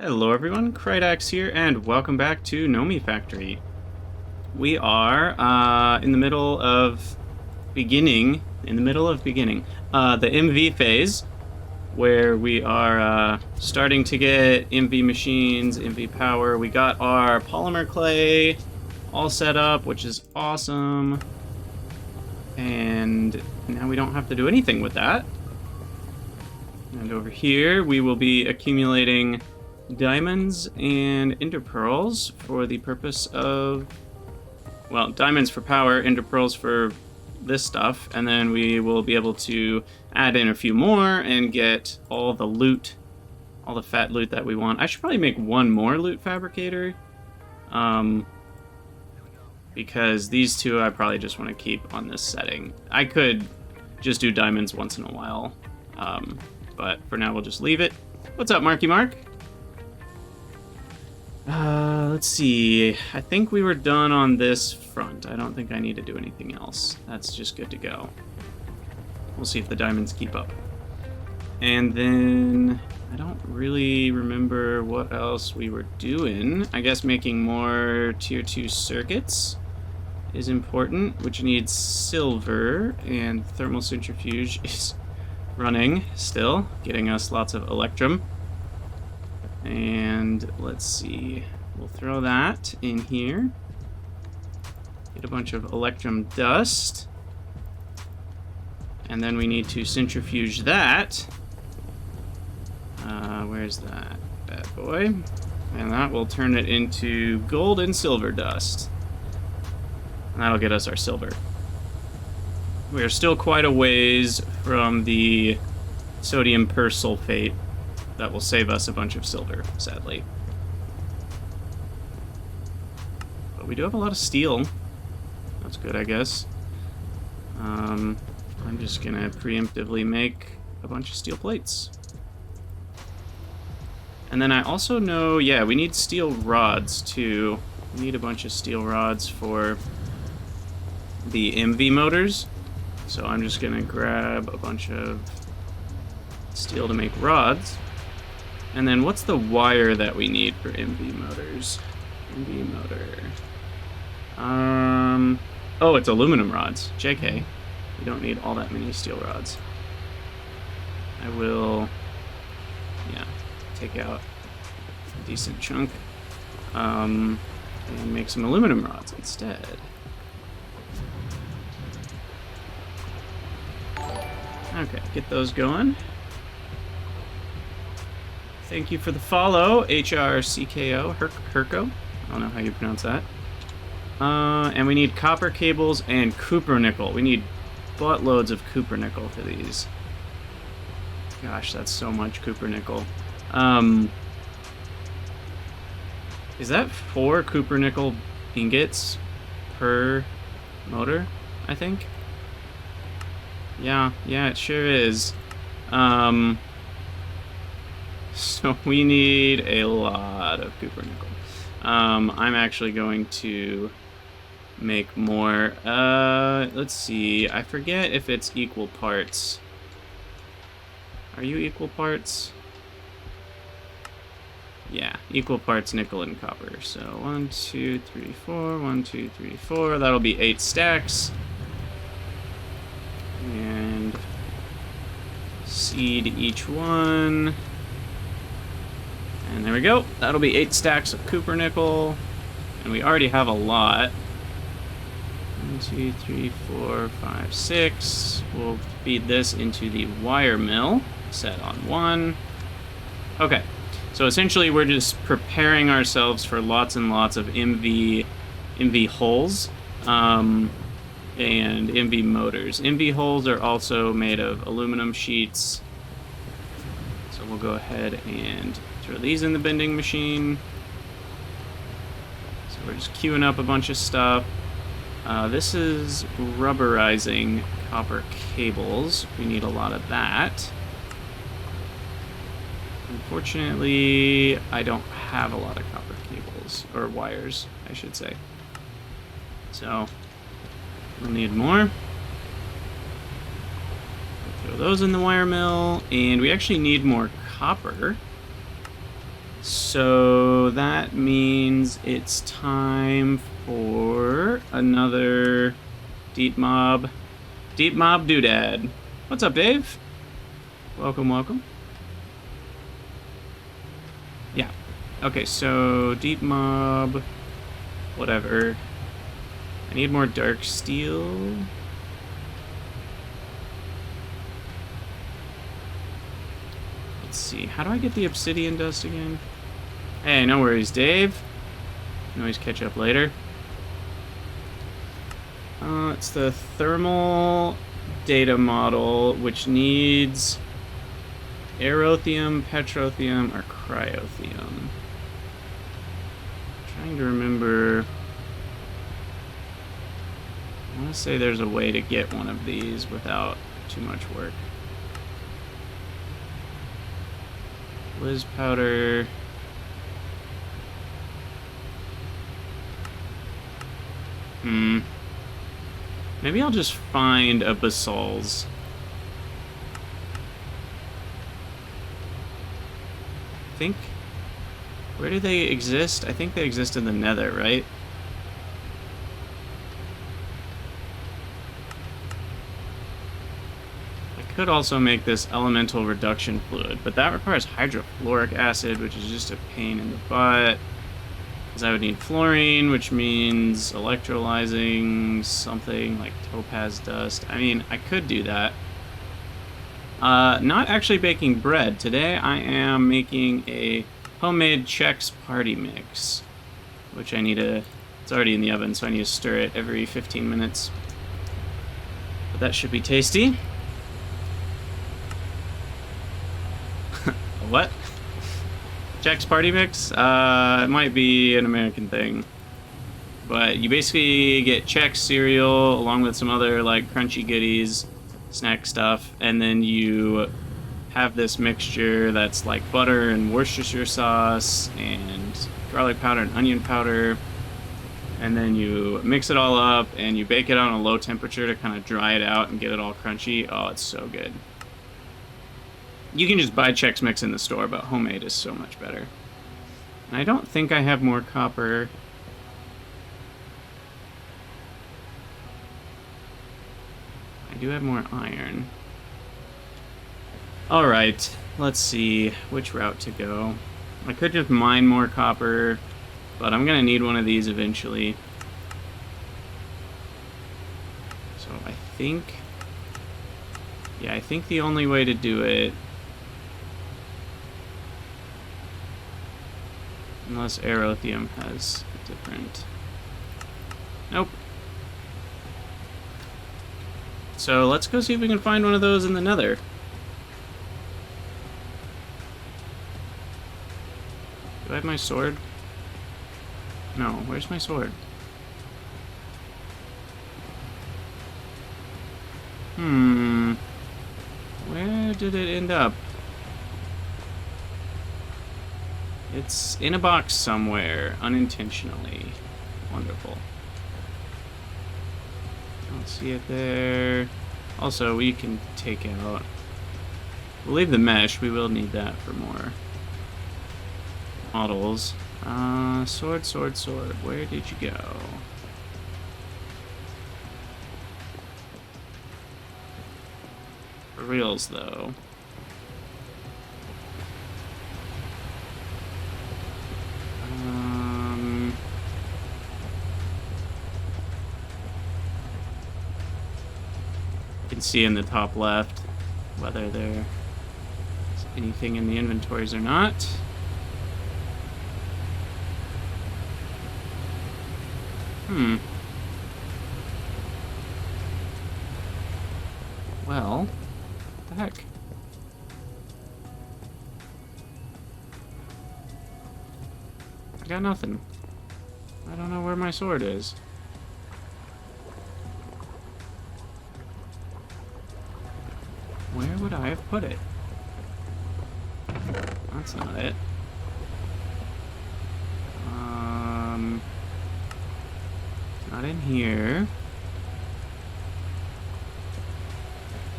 Hello everyone, Krydax here, and welcome back to Nomifactory. We are in the middle of beginning the MV phase, where we are starting to get MV machines, MV power. We got our polymer clay all set up, which is awesome. And now we don't have to do anything with that. And over here, we will be accumulating diamonds and ender pearls for the purpose of, well, diamonds for power, ender pearls for this stuff, and then we will be able to add in a few more and get all the loot, all the fat loot that we want. I should probably make one more loot fabricator, because these two I probably just want to keep on this setting. I could just do diamonds once in a while, but for now we'll just leave it. What's up, Marky Mark? Let's see. I think we were done on this front. I don't think I need to do anything else. That's just good to go. We'll see if the diamonds keep up. And then I don't really remember what else we were doing. I guess making more tier 2 circuits is important, which needs silver, and thermal centrifuge is running still, getting us lots of electrum. And let's see, we'll throw that in here. Get a bunch of electrum dust. And then we need to centrifuge that. Where's that bad boy? And that will turn it into gold and silver dust. And that'll get us our silver. We are still quite a ways from the sodium persulfate that will save us a bunch of silver, sadly. But we do have a lot of steel. That's good, I guess. I'm just gonna preemptively make a bunch of steel plates. And then I also know, yeah, we need steel rods too. We need a bunch of steel rods for the MV motors. So I'm just gonna grab a bunch of steel to make rods. And then what's the wire that we need for MV motors? MV motor. Oh, it's aluminum rods. JK. We don't need all that many steel rods. I will, yeah, take out a decent chunk and make some aluminum rods instead. Okay, get those going. Thank you for the follow, HRCKO, Herco. I don't know how you pronounce that. And we need copper cables and cupronickel. We need buttloads of cupronickel for these. Gosh, that's so much cupronickel. Is that 4 cupronickel ingots per motor, I think? Yeah, it sure is. So we need a lot of cupronickel. I'm actually going to make more. Let's see. I forget if it's equal parts. Are you equal parts? Yeah, equal parts nickel and copper. So 1, 2, 3, 4. 1, 2, 3, 4. That'll be 8 stacks. And seed each one. And there we go. That'll be 8 stacks of cupronickel. And we already have a lot. 1, 2, 3, 4, 5, 6. We'll feed this into the wire mill. Set on 1. Okay. So essentially we're just preparing ourselves for lots and lots of MV hulls. And MV motors. MV hulls are also made of aluminum sheets. So we'll go ahead and throw these in the bending machine. So we're just queuing up a bunch of stuff. This is rubberizing copper cables. We need a lot of that. Unfortunately, I don't have a lot of copper cables, or wires, I should say. So we'll need more. Throw those in the wire mill, and we actually need more copper. So that means it's time for another Deep Mob Doodad. What's up, Dave? Welcome, welcome. Yeah. Okay, so Deep Mob, whatever. I need more dark steel. Let's see, how do I get the obsidian dust again? Hey, no worries, Dave. Can always catch up later. It's the thermal data model, which needs aerothium, petrothium, or cryothium. Trying to remember. I want to say there's a way to get one of these without too much work. Whiz powder. Maybe I'll just find a basalts. I think. Where do they exist? I think they exist in the Nether, right? I could also make this elemental reduction fluid, but that requires hydrofluoric acid, which is just a pain in the butt. Because I would need fluorine, which means electrolyzing something like topaz dust. I mean, I could do that. Not actually baking bread. Today I am making a homemade Chex party mix, which I need to... It's already in the oven, so I need to stir it every 15 minutes. But that should be tasty. What? Chex party mix? It might be an American thing. But you basically get Chex cereal along with some other like crunchy goodies, snack stuff, and then you have this mixture that's like butter and Worcestershire sauce and garlic powder and onion powder. And then you mix it all up and you bake it on a low temperature to kind of dry it out and get it all crunchy. Oh, it's so good. You can just buy Chex Mix in the store, but homemade is so much better. And I don't think I have more copper. I do have more iron. Alright, let's see which route to go. I could just mine more copper, but I'm gonna need one of these eventually. So I think... Yeah, I think the only way to do it... Unless aerothium has a different... Nope. So let's go see if we can find one of those in the Nether. Do I have my sword? No, where's my sword? Where did it end up? It's in a box somewhere, unintentionally. Wonderful. Don't see it there. Also, we can take out... We'll leave the mesh. We will need that for more models. Sword, sword, sword. Where did you go? For reals, though. You can see in the top left whether there's anything in the inventories or not. Well, what the heck? I got nothing. I don't know where my sword is. Where would I have put it? That's not it. Not in here.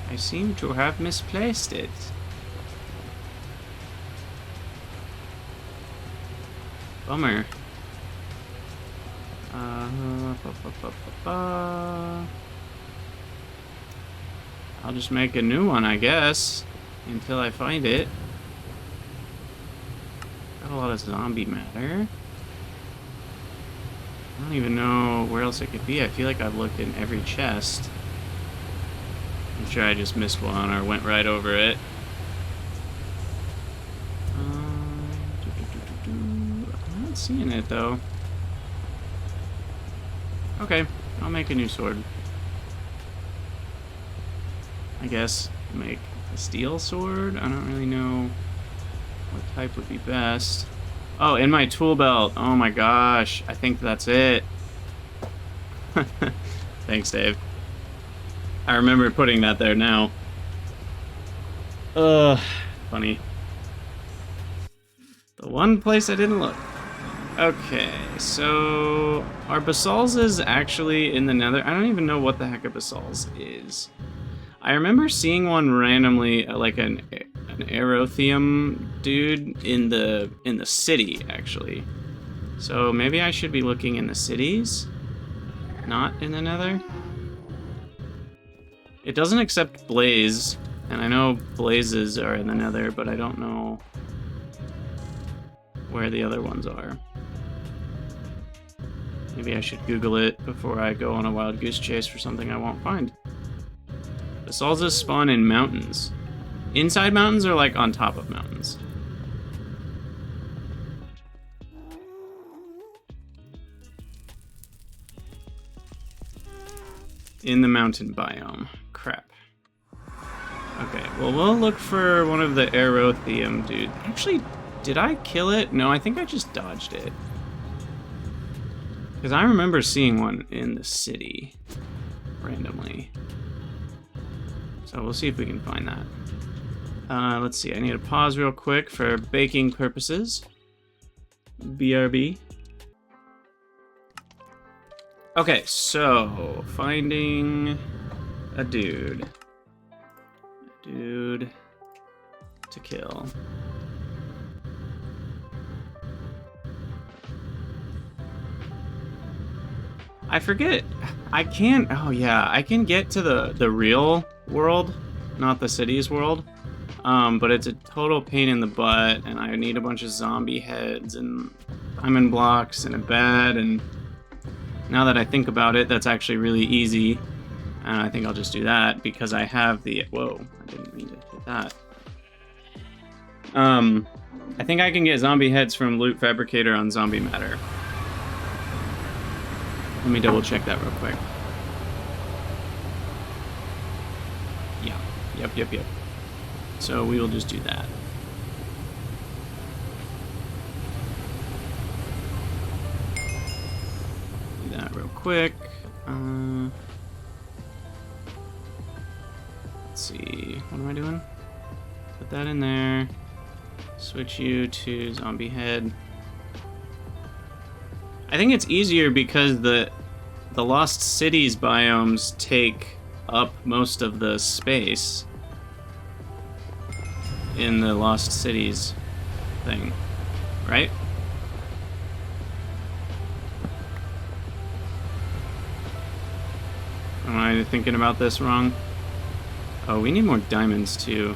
I seem to have misplaced it. Bummer. Ba, ba, ba, ba. I'll just make a new one, I guess, until I find it. Got a lot of zombie matter. I don't even know where else it could be. I feel like I've looked in every chest. I'm sure I just missed one or went right over it. I'm not seeing it, though. Okay, I'll make a new sword. I guess make a steel sword? I don't really know what type would be best. Oh, in my tool belt. Oh my gosh. I think that's it. Thanks, Dave. I remember putting that there now. Ugh. Funny. The one place I didn't look. Okay, so are basalts actually in the nether? I don't even know what the heck a basalt is. I remember seeing one randomly, like an aerotheum dude in the city, actually. So maybe I should be looking in the cities, not in the nether. It doesn't accept blaze, and I know blazes are in the nether, but I don't know where the other ones are. Maybe I should Google it before I go on a wild goose chase for something I won't find. Basalts spawn in mountains. Inside mountains or like on top of mountains? In the mountain biome. Crap. Okay, well, we'll look for one of the aerotheum dude. Actually, did I kill it? No, I think I just dodged it. Because I remember seeing one in the city randomly. So we'll see if we can find that. Let's see, I need to pause real quick for baking purposes. BRB. Okay, so finding a dude. Dude to kill. I forget. I can't. Oh yeah, I can get to the real world, not the city's world. But it's a total pain in the butt, and I need a bunch of zombie heads and diamond blocks and a bed. And now that I think about it, that's actually really easy. And I think I'll just do that because I have the. Whoa! I didn't mean to hit that. I think I can get zombie heads from Loot Fabricator on zombie matter. Let me double check that real quick. Yeah. Yep. So we will just do that. Do that real quick. Let's see. What am I doing? Put that in there. Switch you to zombie head. I think it's easier because the Lost Cities biomes take up most of the space in the Lost Cities thing, right? Am I thinking about this wrong? Oh, we need more diamonds too.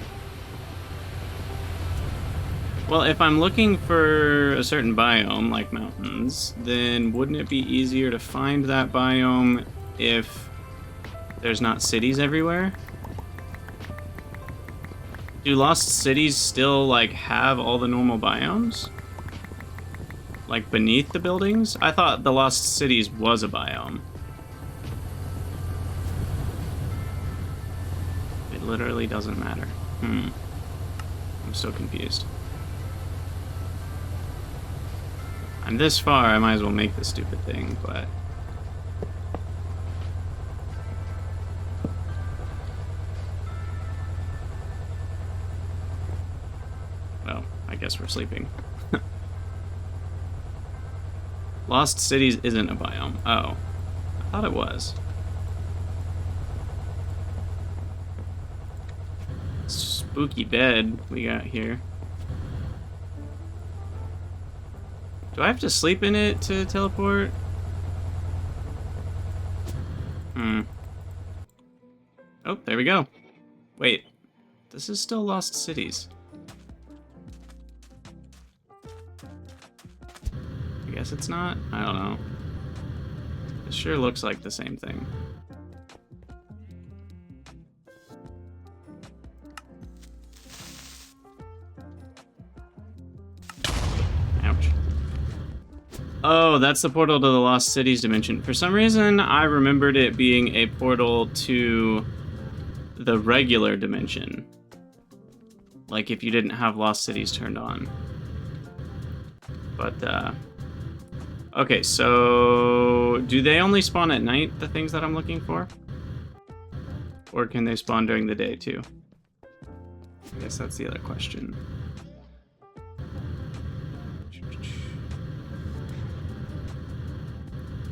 Well, if I'm looking for a certain biome, like mountains, then wouldn't it be easier to find that biome if there's not cities everywhere? Do Lost Cities still, like, have all the normal biomes? Like, beneath the buildings? I thought the Lost Cities was a biome. It literally doesn't matter. I'm so confused. I'm this far, I might as well make this stupid thing, but... Well, I guess we're sleeping. Lost Cities isn't a biome. Oh. I thought it was. Spooky bed we got here. Do I have to sleep in it to teleport? Oh, there we go. Wait, this is still Lost Cities. I guess it's not? I don't know. It sure looks like the same thing. Ouch. Oh, that's the portal to the Lost Cities dimension. For some reason, I remembered it being a portal to the regular dimension. Like if you didn't have Lost Cities turned on. But, okay, so do they only spawn at night, the things that I'm looking for? Or can they spawn during the day too? I guess that's the other question.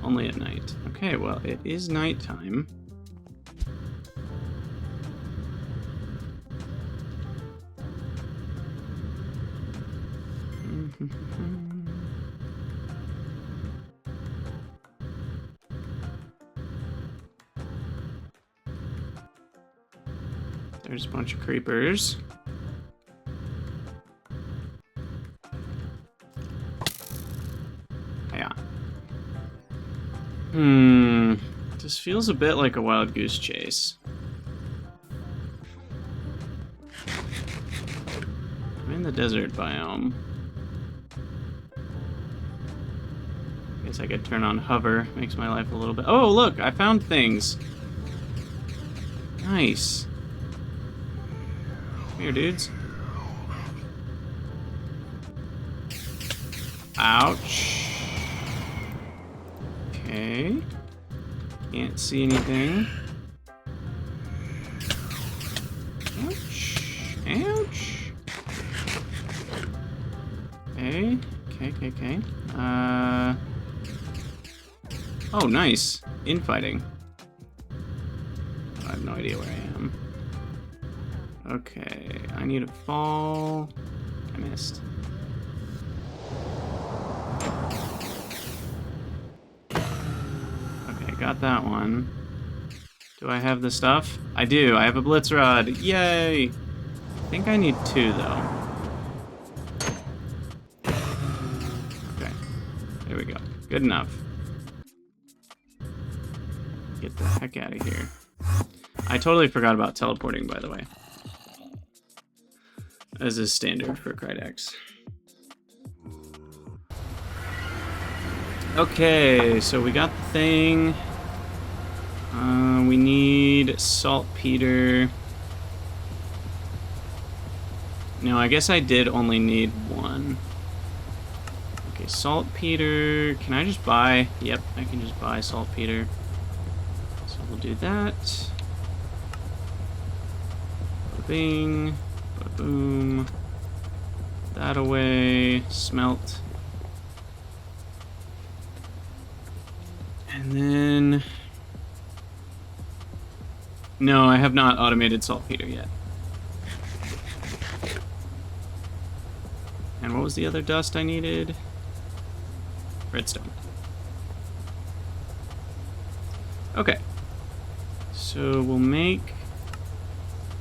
Only at night. Okay, well, it is nighttime. There's a bunch of creepers. Yeah. This feels a bit like a wild goose chase. I'm in the desert biome. Guess I could turn on hover. Makes my life a little bit... Oh, look! I found things! Nice. Come here, dudes. Ouch. Okay. Can't see anything. Ouch. Ouch. Okay. Okay. Oh, nice. Infighting. I have no idea where I am. Okay. I need to fall. I missed. Got that one. Do I have the stuff? I do. I have a blitz rod. Yay! I think I need 2 though. Okay. There we go. Good enough. Get the heck out of here. I totally forgot about teleporting, by the way. As is standard for Krydex. Okay, so we got the thing. We need saltpeter. No, I guess I did only need 1. Okay, saltpeter. Can I just buy? Yep, I can just buy saltpeter. So we'll do that. Bing, boom. That away. Smelt. And then... No, I have not automated saltpeter yet. And what was the other dust I needed? Redstone. Okay. So we'll make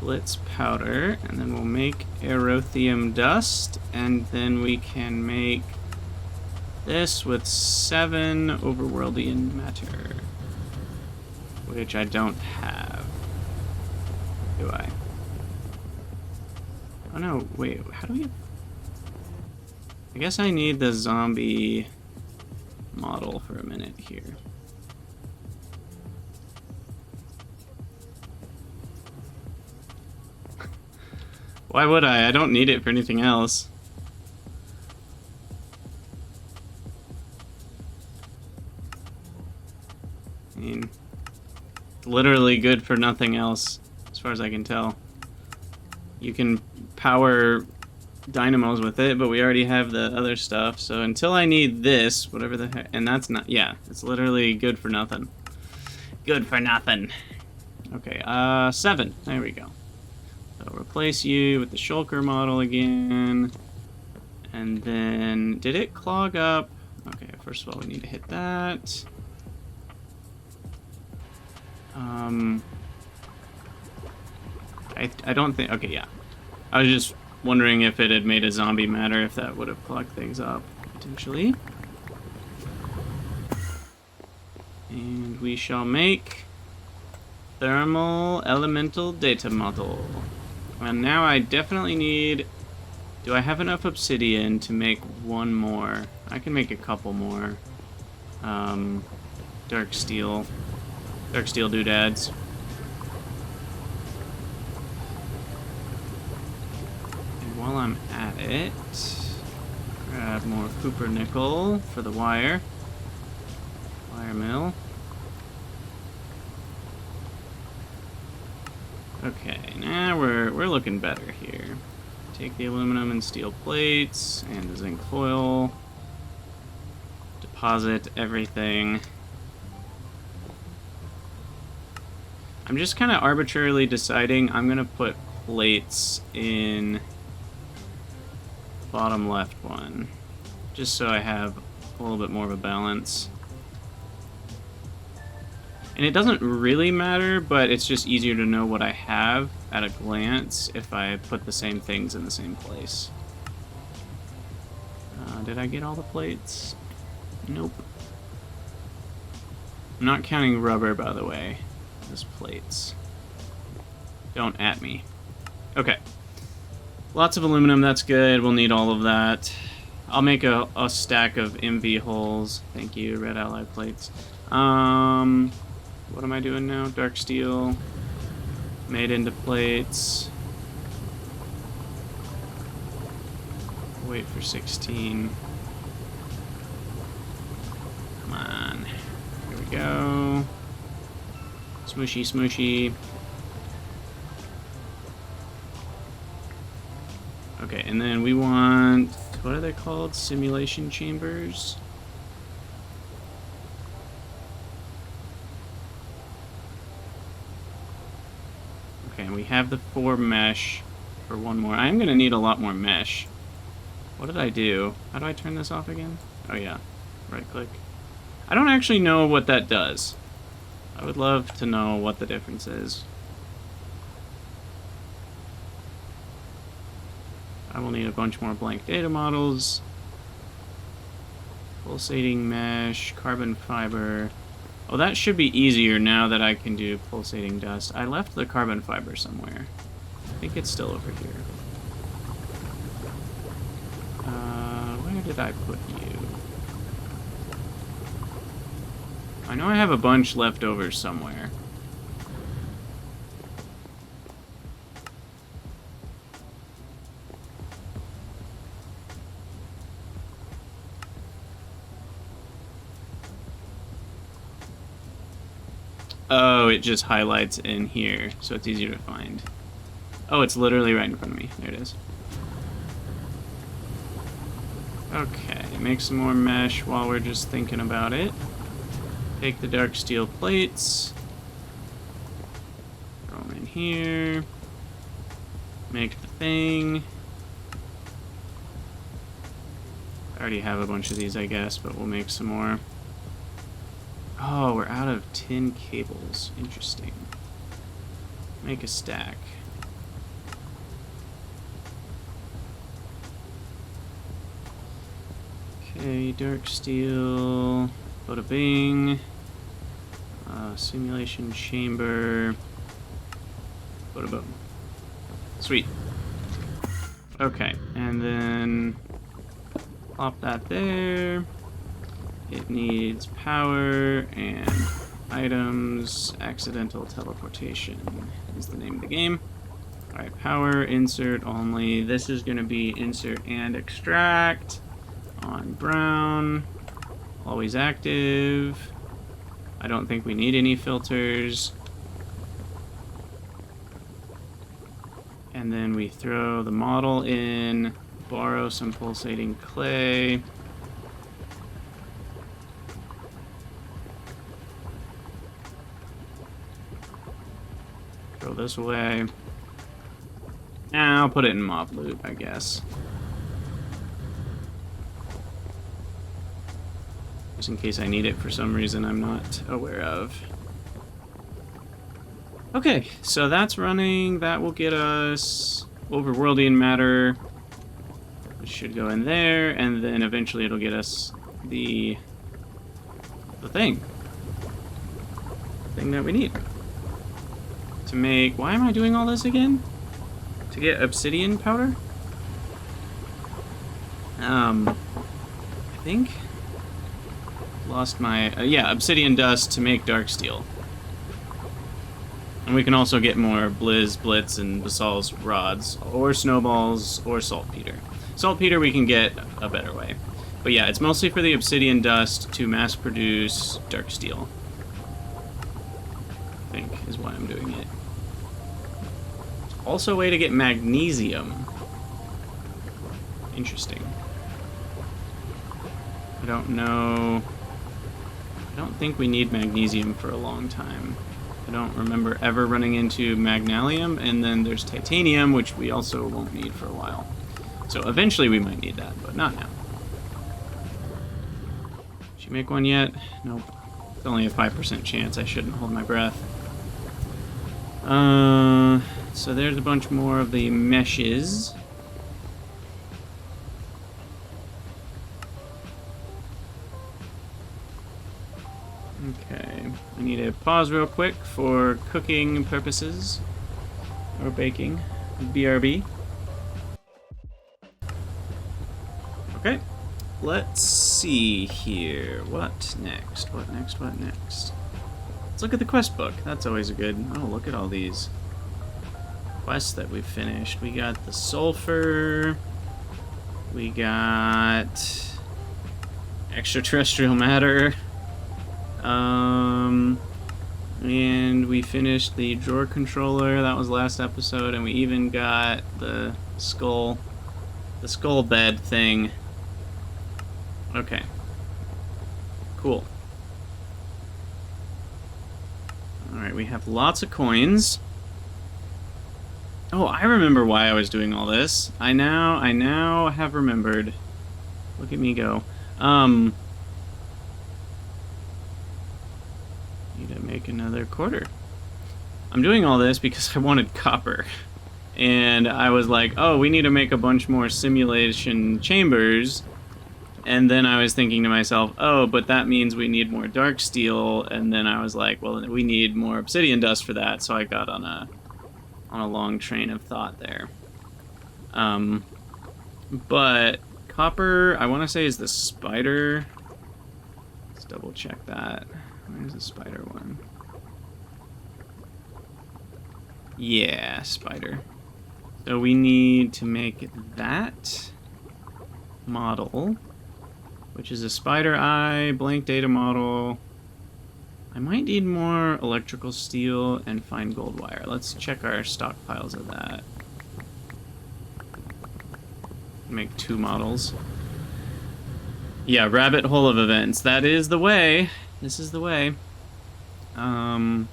blitz powder, and then we'll make aerothium dust, and then we can make this with 7 overworldian matter, which I don't have. Do I? Oh no, wait, how do we... I guess I need the zombie model for a minute here. Why would I? I don't need it for anything else. I mean, literally good for nothing else, as far as I can tell. You can power dynamos with it, but we already have the other stuff, so until I need this, whatever the heck, and that's not, yeah, it's literally good for nothing. Good for nothing. Okay, 7, there we go. So replace you with the shulker model again, and then, did it clog up? Okay, first of all, we need to hit that. I don't think... Okay, yeah. I was just wondering if it had made a zombie matter, if that would have clogged things up, potentially. And we shall make thermal elemental data model. And now I definitely need... Do I have enough obsidian to make one more? I can make a couple more. Dark steel doodads. And while I'm at it, grab more copper nickel for the wire mill. Okay, now we're looking better here. Take the aluminum and steel plates and the zinc foil. Deposit everything. I'm just kind of arbitrarily deciding I'm gonna put plates in bottom left one, just so I have a little bit more of a balance. And it doesn't really matter, but it's just easier to know what I have at a glance if I put the same things in the same place. Did I get all the plates? Nope. I'm not counting rubber, by the way. Just plates. Don't at me. Okay. Lots of aluminum, that's good. We'll need all of that. I'll make a stack of MV holes. Thank you, red ally plates. What am I doing now? Dark steel. Made into plates. Wait for 16. Come on. Here we go. Smooshy, smooshy. Okay, and then we want... What are they called? Simulation chambers? Okay, and we have the 4 mesh for one more. I'm going to need a lot more mesh. What did I do? How do I turn this off again? Oh yeah, right click. I don't actually know what that does. I would love to know what the difference is. I will need a bunch more blank data models. Pulsating mesh, carbon fiber. Oh, that should be easier now that I can do pulsating dust. I left the carbon fiber somewhere. I think it's still over here. Where did I put you? I know I have a bunch left over somewhere. Oh, it just highlights in here, so it's easier to find. Oh, it's literally right in front of me. There it is. Okay, make some more mesh while we're just thinking about it. Take the dark steel plates. Throw them in here. Make the thing. I already have a bunch of these, I guess, but we'll make some more. Oh, we're out of tin cables. Interesting. Make a stack. Okay, dark steel. Bada bing. Simulation chamber. Bada boom. Sweet. Okay, and then plop that there. It needs power and items. Accidental teleportation is the name of the game. Alright, power, insert only. This is going to be insert and extract. On brown. Always active. I don't think we need any filters. And then we throw the model in. Borrow some pulsating clay. Throw this away. Now I'll put it in mob loop, I guess. just in case I need it for some reason I'm not aware of. Okay, so that's running. That will get us overworldian matter, which should go in there, and then eventually it'll get us the thing that we need to make. Why am I doing all this again? To get obsidian powder? I think lost my yeah, obsidian dust to make dark steel. And we can also get more blitz, and basalt's rods, or snowballs, or saltpeter. Saltpeter we can get a better way. But yeah, it's mostly for the obsidian dust to mass produce dark steel, I think, is why I'm doing it. It's also a way to get magnesium. Interesting. I don't know. I don't think we need magnesium for a long time. I don't remember ever running into magnesium, and then there's titanium, which we also won't need for a while. So eventually we might need that, but not now. Did she make one yet? Nope. It's only a 5% chance. I shouldn't hold my breath. So there's a bunch more of the meshes. Okay, I need to pause real quick for cooking purposes, or baking, BRB. Okay, let's see here. What next? What next? What next? Let's look at the quest book. That's always a good... Oh, look at all these quests that we've finished. We got the sulfur. We got extraterrestrial matter. And we finished the drawer controller. That was last episode, and we even got the skull bed thing. Okay. Cool. Alright, we have lots of coins. Oh, I remember why I was doing all this. I now have remembered. Look at me go. Need to make another quarter. I'm doing all this because I wanted copper. And I was like, oh, we need to make a bunch more simulation chambers. And then I was thinking to myself, oh, but that means we need more dark steel. And then I was like, well, we need more obsidian dust for that. So I got on a long train of thought there. But copper, I want to say, is the spider. Let's double check that. Where's the spider one? Yeah, spider. So we need to make that model, which is a spider eye, blank data model. I might need more electrical steel and fine gold wire. Let's check our stockpiles of that. Make 2 models. Yeah, rabbit hole of events. That is the way. This is the way. Okay,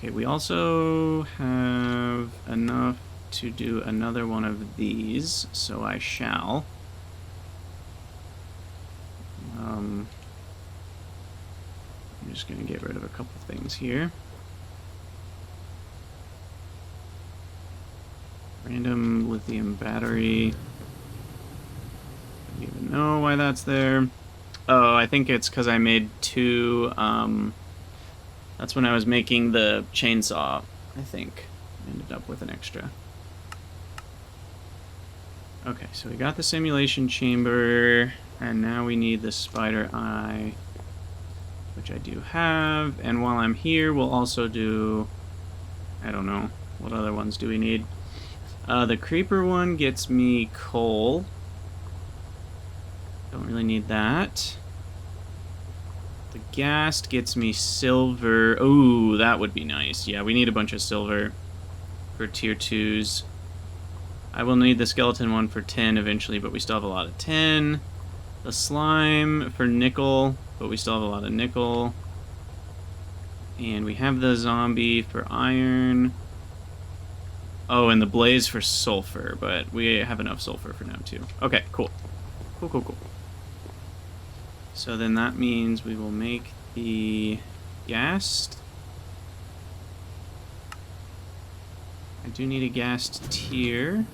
we also have enough to do another one of these, so I shall. I'm just going to get rid of a couple things here. Random lithium battery. Don't even know why that's there. Oh, I think it's because I made 2, that's when I was making the chainsaw, I think. Ended up with an extra. Okay, so we got the simulation chamber, and now we need the spider eye, which I do have. And while I'm here, we'll also do... I don't know. What other ones do we need? The creeper one gets me coal. Don't really need that. The ghast gets me silver. Ooh, that would be nice. Yeah, we need a bunch of silver for tier 2s. I will need the skeleton one for 10 eventually, but we still have a lot of 10. The slime for nickel, but we still have a lot of nickel. And we have the zombie for iron. Oh, and the blaze for sulfur, but we have enough sulfur for now, too. Okay, cool. Cool. So then that means we will make the ghast. I do need a ghast tier,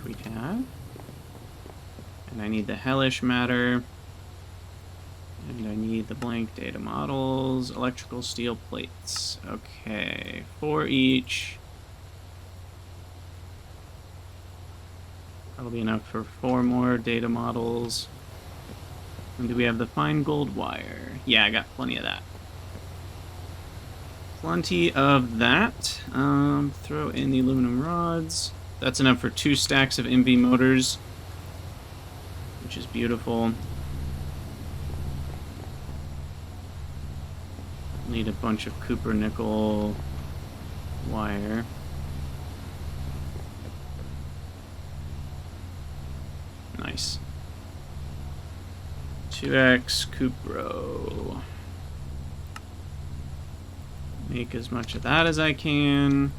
which we have. And I need the hellish matter. And I need the blank data models, electrical steel plates. Okay, 4 each. That'll be enough for 4 more data models. And do we have the fine gold wire? Yeah, I got plenty of that. Plenty of that. Throw in the aluminum rods. That's enough for 2 stacks of MV motors, which is beautiful. Need a bunch of copper nickel wire. Nice. 2x cupro. Make as much of that as I can.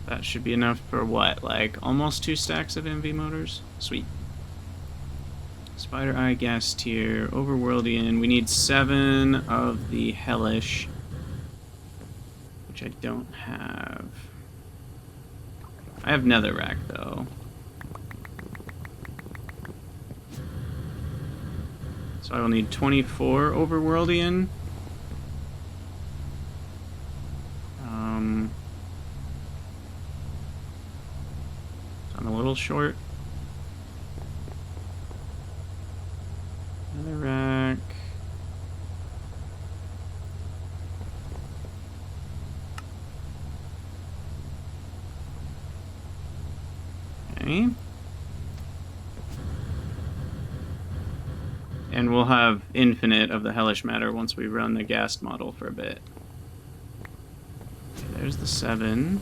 That should be enough for what? Like almost 2 stacks of MV motors? Sweet. Spider Eye gas tier, Overworldian. We need 7 of the Hellish, which I don't have. I have Netherrack though. So I will need 24 Overworldian. So I'm a little short. Netherrack. Okay. And we'll have infinite of the hellish matter once we run the ghast model for a bit. Okay, there's the 7.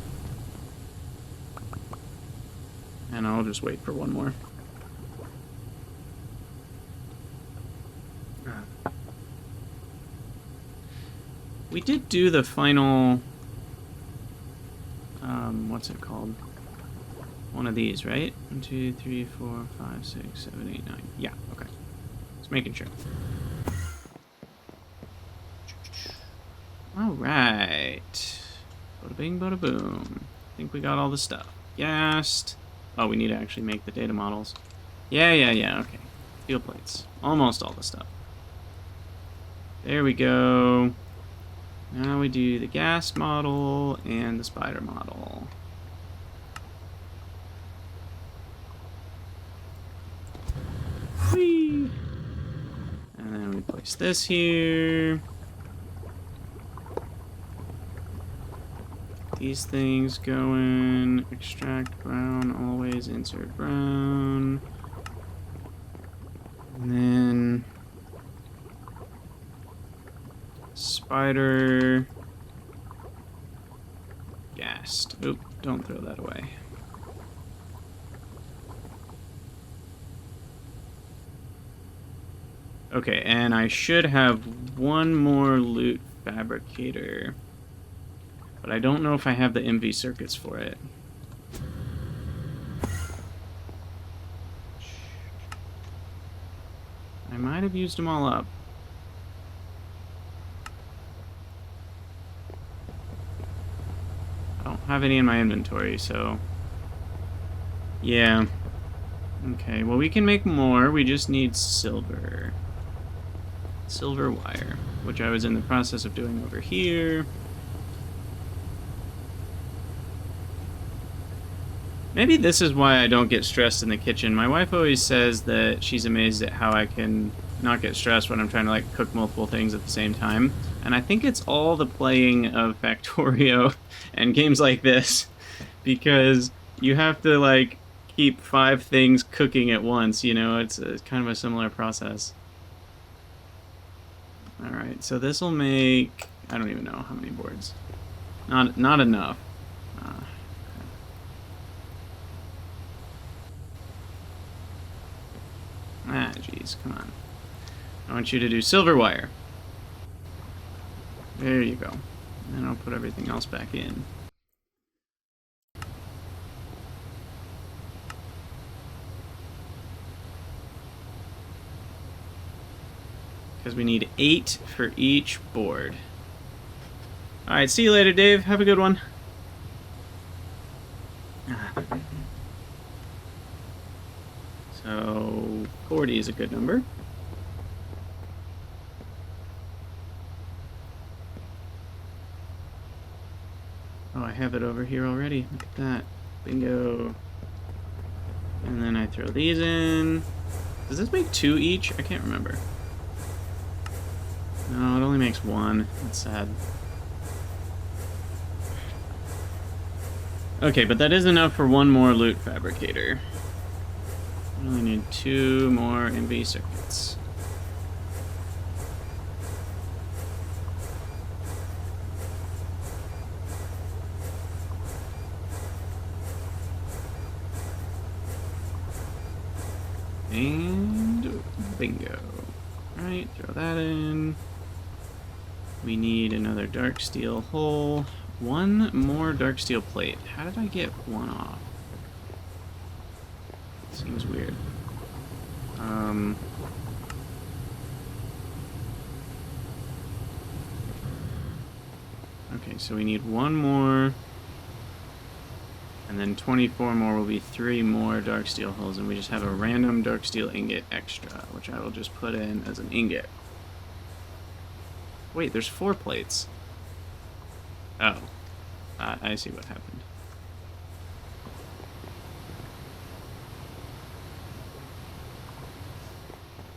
And I'll just wait for one more. We did do the final... what's it called? One of these, right? 1, 2, 3, 4, 5, 6, 7, 8, 9. Yeah, okay. Just making sure. Alright. Bada bing, bada boom. I think we got all the stuff. Ghast. Oh, we need to actually make the data models. Yeah, okay. Steel plates. Almost all the stuff. There we go. Now we do the ghast model and the spider model. Whee! And then we place this here. These things go in. Extract brown, always insert brown. And then spider ghast. Oop, don't throw that away. Okay, and I should have one more loot fabricator. But I don't know if I have the MV circuits for it. I might have used them all up. I don't have any in my inventory, so... yeah. Okay, well we can make more. We just need silver. Silver wire, which I was in the process of doing over here. Maybe this is why I don't get stressed in the kitchen. My wife always says that she's amazed at how I can not get stressed when I'm trying to like cook multiple things at the same time. And I think it's all the playing of Factorio and games like this, because you have to like keep 5 things cooking at once, you know, it's kind of a similar process. Alright, so this will make, I don't even know how many boards. Not enough. Ah, jeez, come on. I want you to do silver wire. There you go. And I'll put everything else back in. Because we need 8 for each board. Alright, see you later, Dave. Have a good one. So, 40 is a good number. Oh, I have it over here already. Look at that. Bingo. And then I throw these in. Does this make 2 each? I can't remember. No, it only makes 1. That's sad. Okay, but that is enough for 1 more loot fabricator. I only need 2 more MV circuits. And bingo. Alright, throw that in. We need another dark steel hole. 1 more dark steel plate. How did I get 1 off? Seems weird. Okay, so we need 1 more. And then 24 more will be 3 more dark steel holes, and we just have a random dark steel ingot extra, which I will just put in as an ingot. Wait, there's 4 plates. Oh. I see what happened.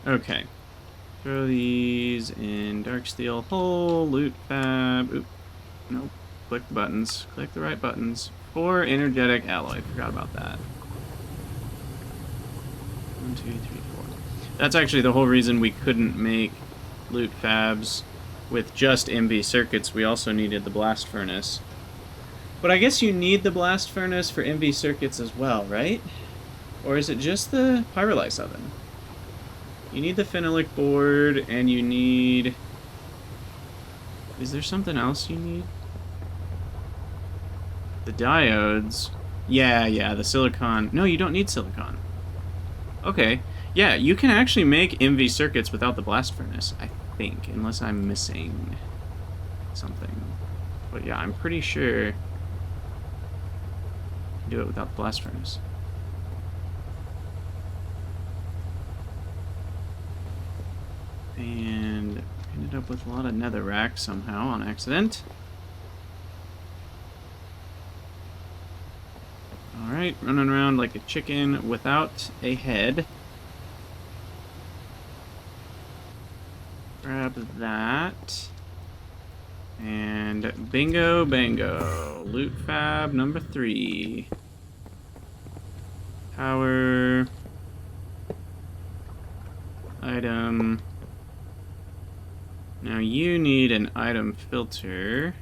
Okay. Throw these in dark steel hole, loot fab. Oop. Nope. Click the buttons. Click the right buttons. 4 energetic alloy. Forgot about that. 1, 2, 3, 4. That's actually the whole reason we couldn't make loot fabs with just MV circuits. We also needed the blast furnace. But I guess you need the blast furnace for MV circuits as well, right? Or is it just the pyrolyse oven? You need the phenolic board, and you need... Is there something else you need? The diodes. Yeah, the silicon. No, you don't need silicon. Okay. Yeah, you can actually make MV circuits without the blast furnace, I think, unless I'm missing something. But yeah, I'm pretty sure you can do it without the blast furnace. And ended up with a lot of netherrack somehow on accident. Alright, running around like a chicken without a head. Grab that. And bingo, bango. Loot fab number 3. Power. Item. Now you need an item filter.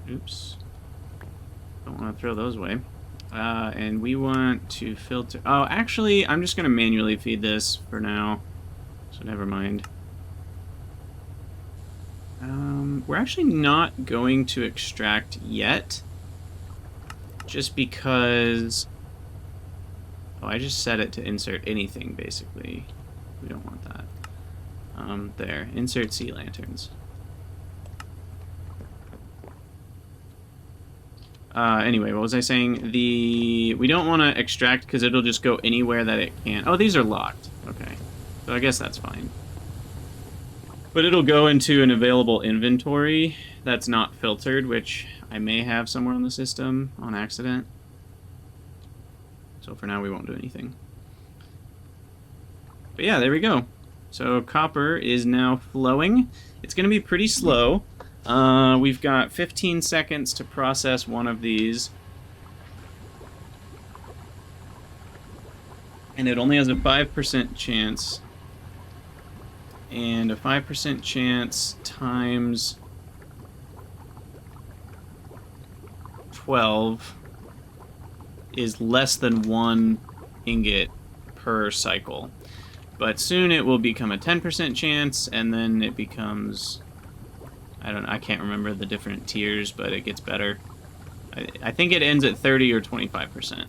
Oops. Don't want to throw those away. And we want to filter... Oh, actually, I'm just going to manually feed this for now. So never mind. We're actually not going to extract yet. Just because... Oh, I just set it to insert anything, basically. We don't want that. There. Insert sea lanterns. Anyway, what was I saying? We don't want to extract because it'll just go anywhere that it can. Oh, these are locked. Okay. So I guess that's fine. But it'll go into an available inventory that's not filtered, which I may have somewhere on the system on accident. So for now, we won't do anything. But yeah, there we go. So copper is now flowing. It's going to be pretty slow. We've got 15 seconds to process one of these. And it only has a 5% chance. And a 5% chance times 12 is less than 1 ingot per cycle. But soon it will become a 10% chance, and then it becomes... I can't remember the different tiers, but it gets better. I think it ends at 30 or 25%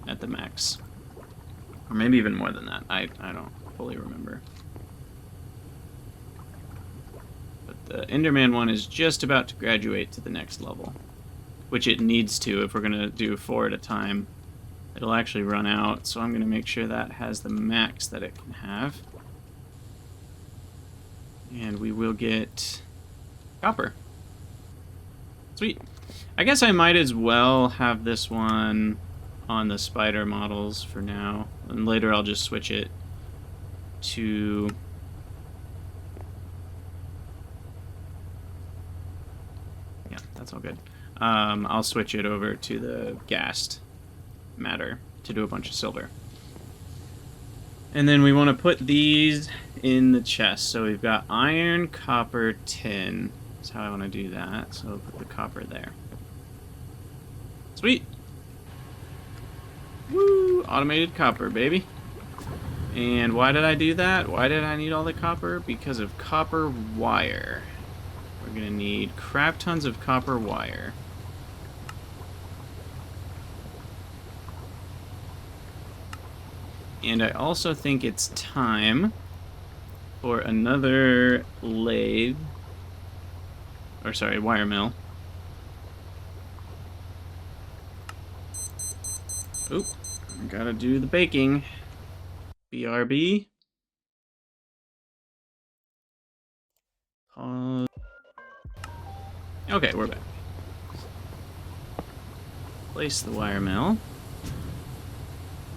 at the max. Or maybe even more than that. I don't fully remember. the Enderman one is just about to graduate to the next level, which it needs to if we're going to do 4 at a time. It'll actually run out, so I'm going to make sure that has the max that it can have. And we will get copper. Sweet. I guess I might as well have this one on the spider models for now, and later I'll just switch it to... Yeah, that's all good. I'll switch it over to the ghast matter to do a bunch of silver. And then we want to put these in the chest. So we've got iron, copper, tin. That's how I want to do that. So I'll put the copper there. Sweet. Woo! Automated copper, baby. And why did I do that? Why did I need all the copper? Because of copper wire. We're going to need crap tons of copper wire. And I also think it's time for another lathe, or sorry, wire mill. Oop, I gotta do the baking. BRB. Pause. Okay, we're back. Place the wire mill.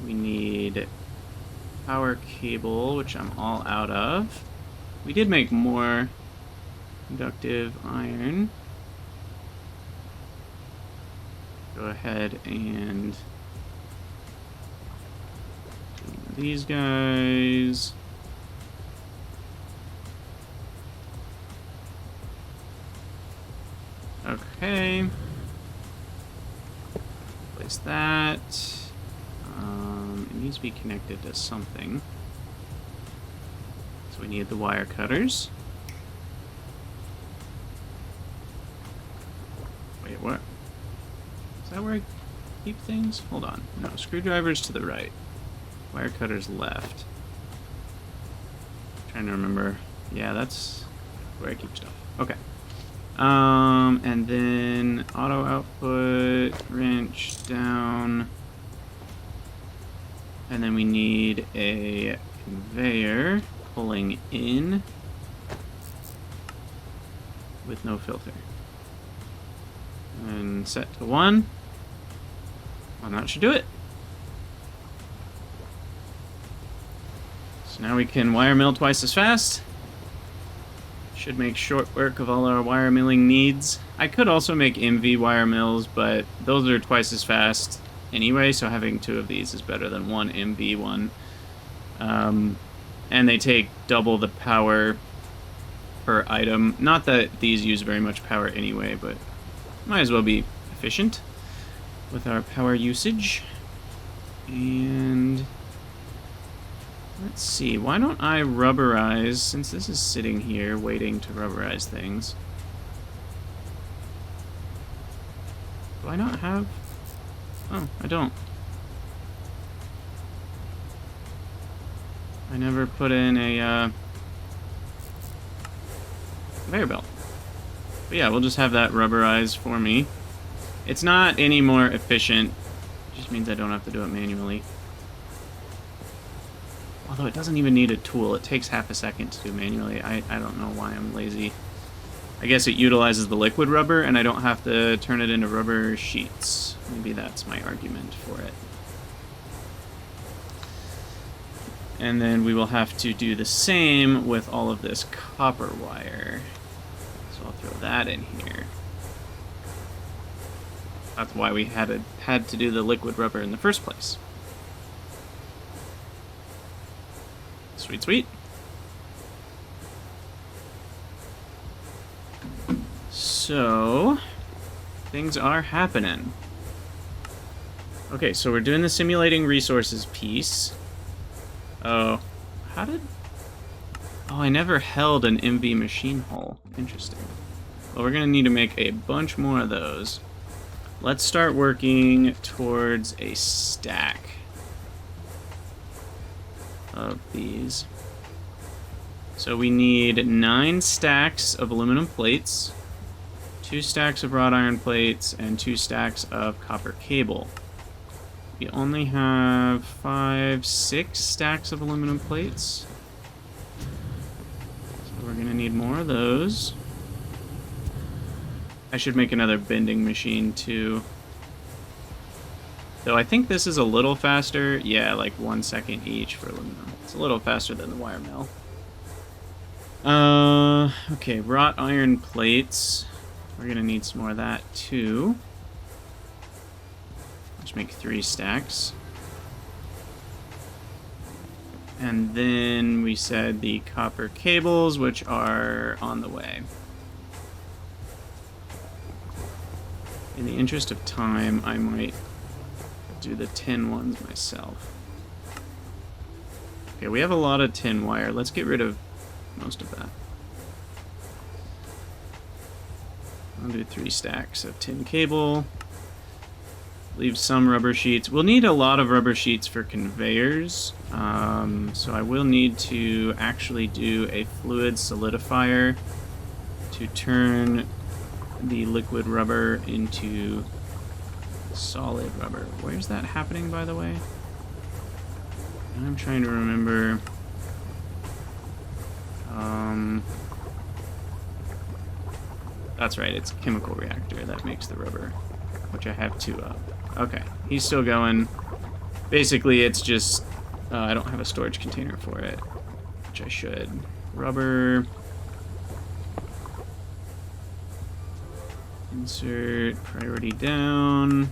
We need power cable, which I'm all out of. We did make more conductive iron. Go ahead and do these guys. Okay. Place that. It needs to be connected to something. So we need the wire cutters. Wait, what? Is that where I keep things? Hold on. No, screwdrivers to the right. Wire cutters left. Trying to remember. Yeah, that's where I keep stuff. Okay. And then auto output, wrench down. And then we need a conveyor pulling in with no filter. And set to 1. Well, that should do it. So now we can wire mill twice as fast. Should make short work of all our wire milling needs. I could also make MV wire mills, but those are twice as fast anyway, so having 2 of these is better than 1 MV one. And they take double the power per item. Not that these use very much power anyway, but might as well be efficient with our power usage. And let's see, why don't I rubberize, since this is sitting here waiting to rubberize things. Do I not have... Oh, I don't. I never put in a conveyor belt. But yeah, we'll just have that rubberized for me. It's not any more efficient. It just means I don't have to do it manually. Although it doesn't even need a tool. It takes half a second to do manually. I don't know why I'm lazy. I guess it utilizes the liquid rubber, and I don't have to turn it into rubber sheets. Maybe that's my argument for it. And then we will have to do the same with all of this copper wire. So I'll throw that in here. That's why we had to do the liquid rubber in the first place. Sweet, sweet. So, things are happening. Okay, so we're doing the simulating resources piece. Oh, how did... Oh, I never held an MV machine hull. Interesting. Well, we're going to need to make a bunch more of those. Let's start working towards a stack of these. So we need 9 stacks of aluminum plates, 2 stacks of wrought iron plates, and 2 stacks of copper cable. We only have 6 stacks of aluminum plates. So we're gonna need more of those. I should make another bending machine too. Though I think this is a little faster. Yeah, like 1 second each for aluminum. It's a little faster than the wire mill. Okay, wrought iron plates. We're gonna need some more of that too. Let's make 3 stacks. And then we said the copper cables, which are on the way. In the interest of time, I might do the tin ones myself. Okay, we have a lot of tin wire. Let's get rid of most of that. I'll do 3 stacks of tin cable. Leave some rubber sheets. We'll need a lot of rubber sheets for conveyors. So I will need to actually do a fluid solidifier to turn the liquid rubber into solid rubber. Where's that happening, by the way? I'm trying to remember. That's right, it's a chemical reactor that makes the rubber, which I have 2 of. Okay, he's still going. Basically, it's just, I don't have a storage container for it, which I should. Rubber. Insert, priority down.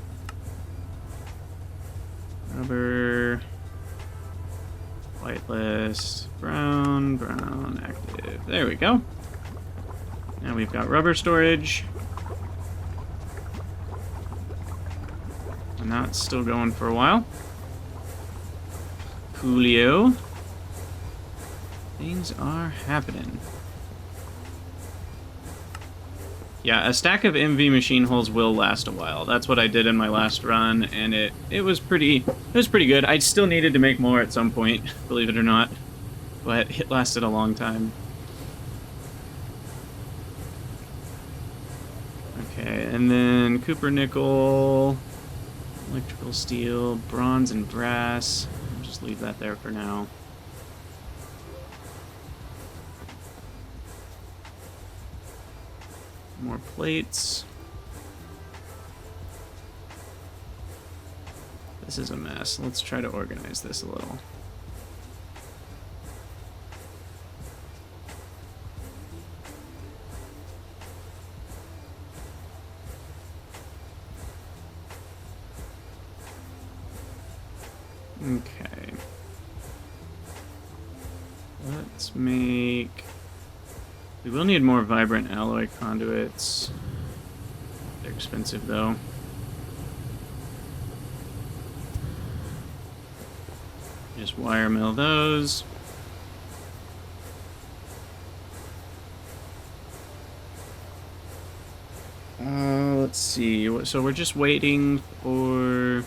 Rubber. Whitelist, brown, brown, active. There we go. Now we've got rubber storage. And that's still going for a while. Coolio. Things are happening. Yeah, a stack of MV machine holes will last a while. That's what I did in my last run, and it was pretty good. I still needed to make more at some point, believe it or not, but it lasted a long time. Okay, and then copper, nickel, electrical steel, bronze, and brass. I'll just leave that there for now. More plates. This is a mess. Let's try to organize this a little. Okay. Let's make... We will need more vibrant alloy conduits. They're expensive, though. Just wire mill those. Let's see. So we're just waiting for...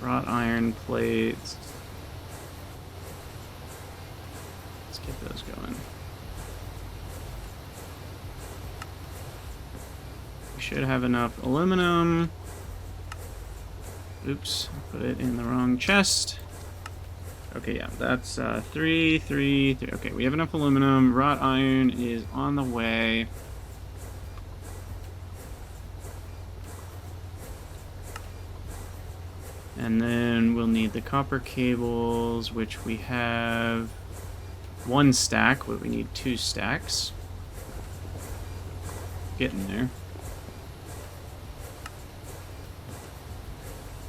wrought iron plates. Let's get those going. We should have enough aluminum. Oops, I put it in the wrong chest. Okay, yeah, that's 3, 3, 3. Okay, we have enough aluminum. Wrought iron is on the way. And then we'll need the copper cables, which we have 1 stack, but we need 2 stacks. Getting there.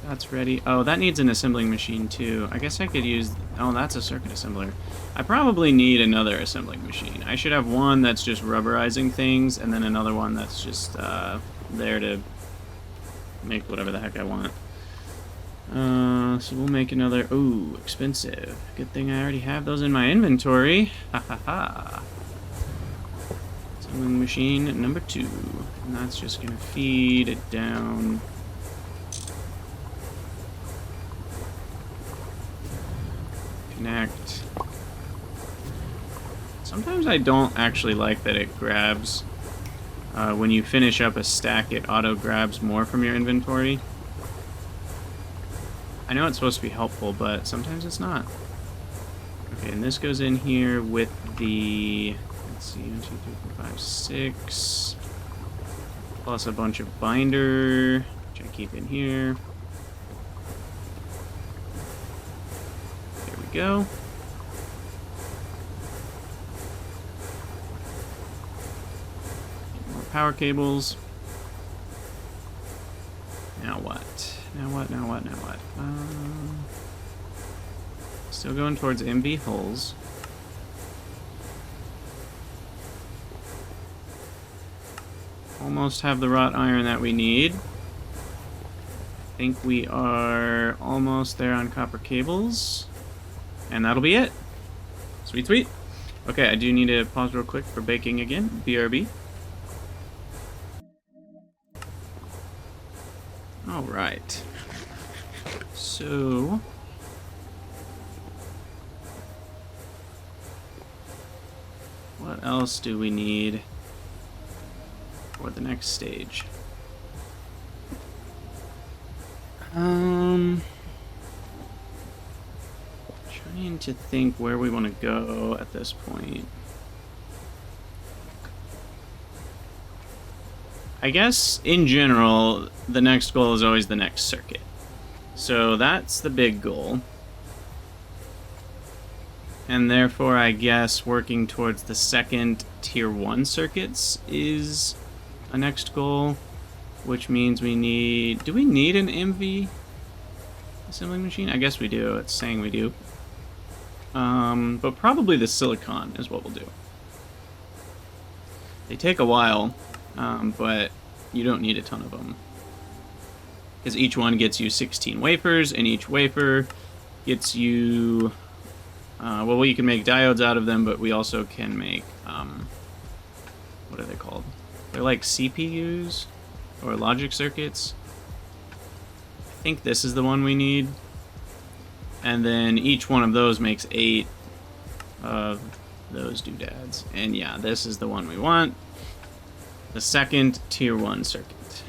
That's ready. Oh, that needs an assembling machine too. I guess I could use... Oh, that's a circuit assembler. I probably need another assembling machine. I should have one that's just rubberizing things, and then another one that's just there to make whatever the heck I want. So we'll make another... Ooh, expensive. Good thing I already have those in my inventory. Ha ha ha. Assembling machine number 2. And that's just gonna feed it down. Sometimes I don't actually like that it grabs. When you finish up a stack, it auto-grabs more from your inventory. I know it's supposed to be helpful, but sometimes it's not. Okay, and this goes in here with the... Let's see, 1, 2, 3, 4, 5, 6... Plus a bunch of binder, which I keep in here. There we go. More power cables. Now what? Now what? Now what? Now what? Still going towards MV holes. Almost have the wrought iron that we need. I think we are almost there on copper cables. And that'll be it. Sweet, sweet. Okay, I do need to pause real quick for baking again. BRB. Alright. So... what else do we need for the next stage? Trying to think where we want to go at this point. I guess, in general, the next goal is always the next circuit. So that's the big goal. And therefore, I guess working towards the second Tier 1 circuits is a next goal, which means we need... Do we need an MV assembling machine? I guess we do. It's saying we do. But probably the silicon is what we'll do. They take a while, but you don't need a ton of them. Because each one gets you 16 wafers, and each wafer gets you... well, you can make diodes out of them, but we also can make, what are they called? They're like CPUs, or logic circuits. I think this is the one we need. And then each one of those makes 8 of those doodads. And yeah, this is the one we want. The second Tier 1 circuit.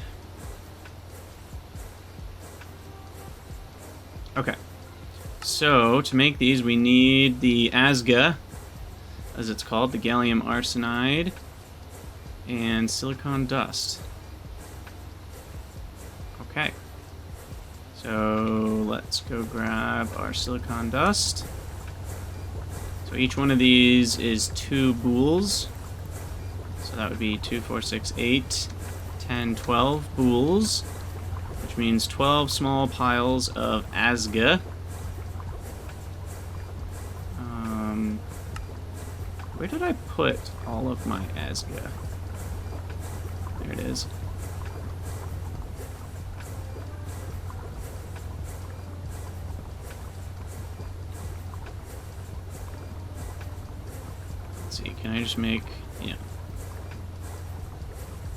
Okay. So, to make these, we need the ASGA, as it's called, the gallium arsenide, and silicon dust. Okay. So, let's go grab our silicon dust. So each one of these is 2 boules. So that would be 2, 4, 6, 8, 10, 12 boules, which means 12 small piles of ASGA. Where did I put all of my ASGA? There it is. Let's see, can I just make... yeah.